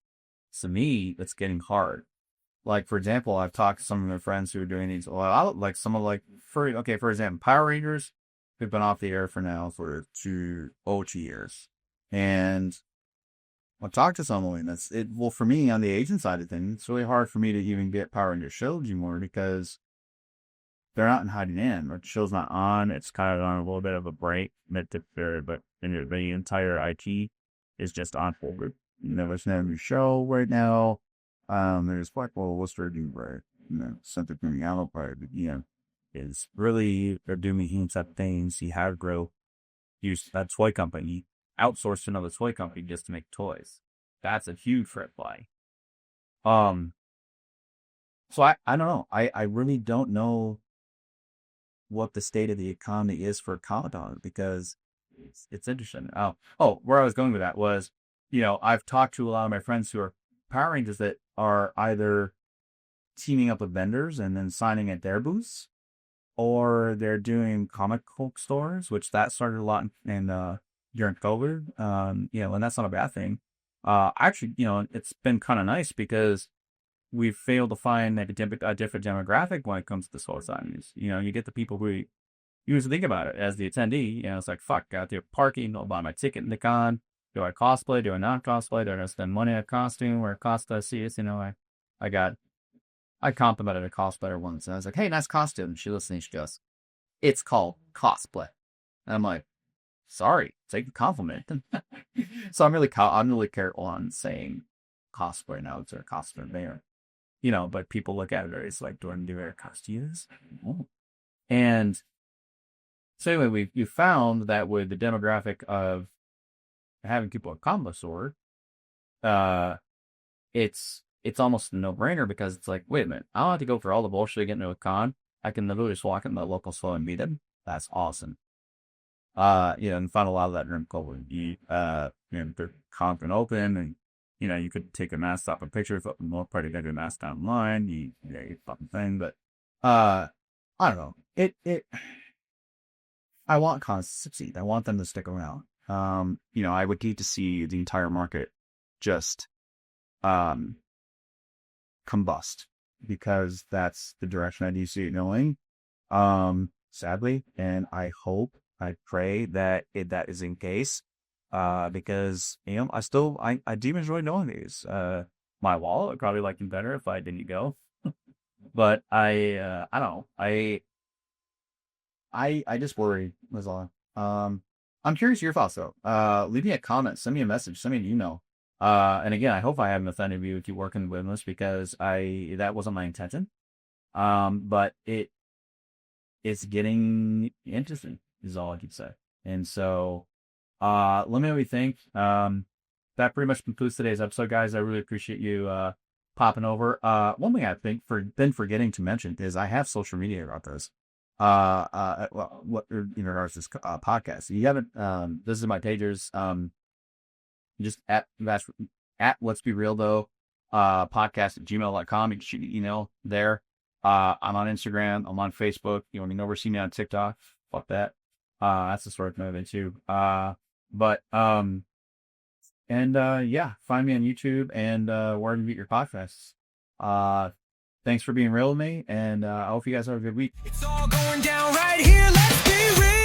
to me, it's getting hard. Like, for example, I've talked to some of my friends who are doing these. Well, for example, Power Rangers, we've been off the air for 2 years. And I'll talk to someone well, for me, on the agent side of things, it's really hard for me to even get Power Rangers shows anymore because they're not in hiding in. The show's not on. It's kind of on a little bit of a break, but the entire IT is just on forward. There's no show right now. There's what's their doing right? Something coming out, but is really they're doing hints at things. You have to grow, use that toy company, outsource to another toy company just to make toys. That's a huge red flag. So I don't know. I really don't know what the state of the economy is for Comic-Con because it's interesting. Where I was going with that was, I've talked to a lot of my friends who are Power Rangers that are either teaming up with vendors and then signing at their booths, or they're doing comic book stores, which that started a lot in during COVID. And that's not a bad thing. Actually, it's been kind of nice because we've failed to find a different demographic when it comes to the solar signs. You get the people who you usually think about it as the attendee. It's like, fuck, got the parking, I'll buy my ticket in the con. Do I cosplay? Do I not cosplay? Do I spend money on a costume or a cost I see it? I got I complimented a cosplayer once, and I was like, "Hey, nice costume." She listened, and she goes, "It's called cosplay." And I'm like, "Sorry, take the compliment." So I'm really careful on saying cosplay now. It's a cosplayer, but people look at it as like, "Do I do wear costumes?" Oh. And so anyway, we found that with the demographic of having people with combo sword, uh, it's almost a no-brainer because it's like, wait a minute, I don't have to go through all the bullshit to get into a con. I can literally just walk in the local store and meet him. That's awesome. And find a lot of that during COVID. The con's been open, and you could take a mask off a picture. For the most part, you got your mask online. You fucking thing, but I don't know. I want cons to succeed. I want them to stick around. I would hate to see the entire market just combust, because that's the direction I do see it going. Sadly, and I pray that that is in case. Because I do enjoy knowing these. My wallet would probably like them better if I didn't go. But I don't know. I just worry, was all. I'm curious your thoughts though. Leave me a comment, send me a message, send me an email. And again, I hope I haven't offended you if you working with this, because that wasn't my intention. But it's getting interesting is all I could say. And so, let me know what you think. That pretty much concludes today's episode, guys. I really appreciate you popping over. One thing I think been forgetting to mention is I have social media about this. What in regards to this podcast. If you haven't, this is my pages. Just at Let's Be Real Though, podcast@gmail.com. You can shoot an email there. I'm on Instagram. I'm on Facebook. You want to never see me on TikTok? Fuck that. That's the sort of movie too. Yeah, find me on YouTube and where to get your podcasts. Thanks for being real with me, and I hope you guys have a good week. It's all going down right here. Let's be real.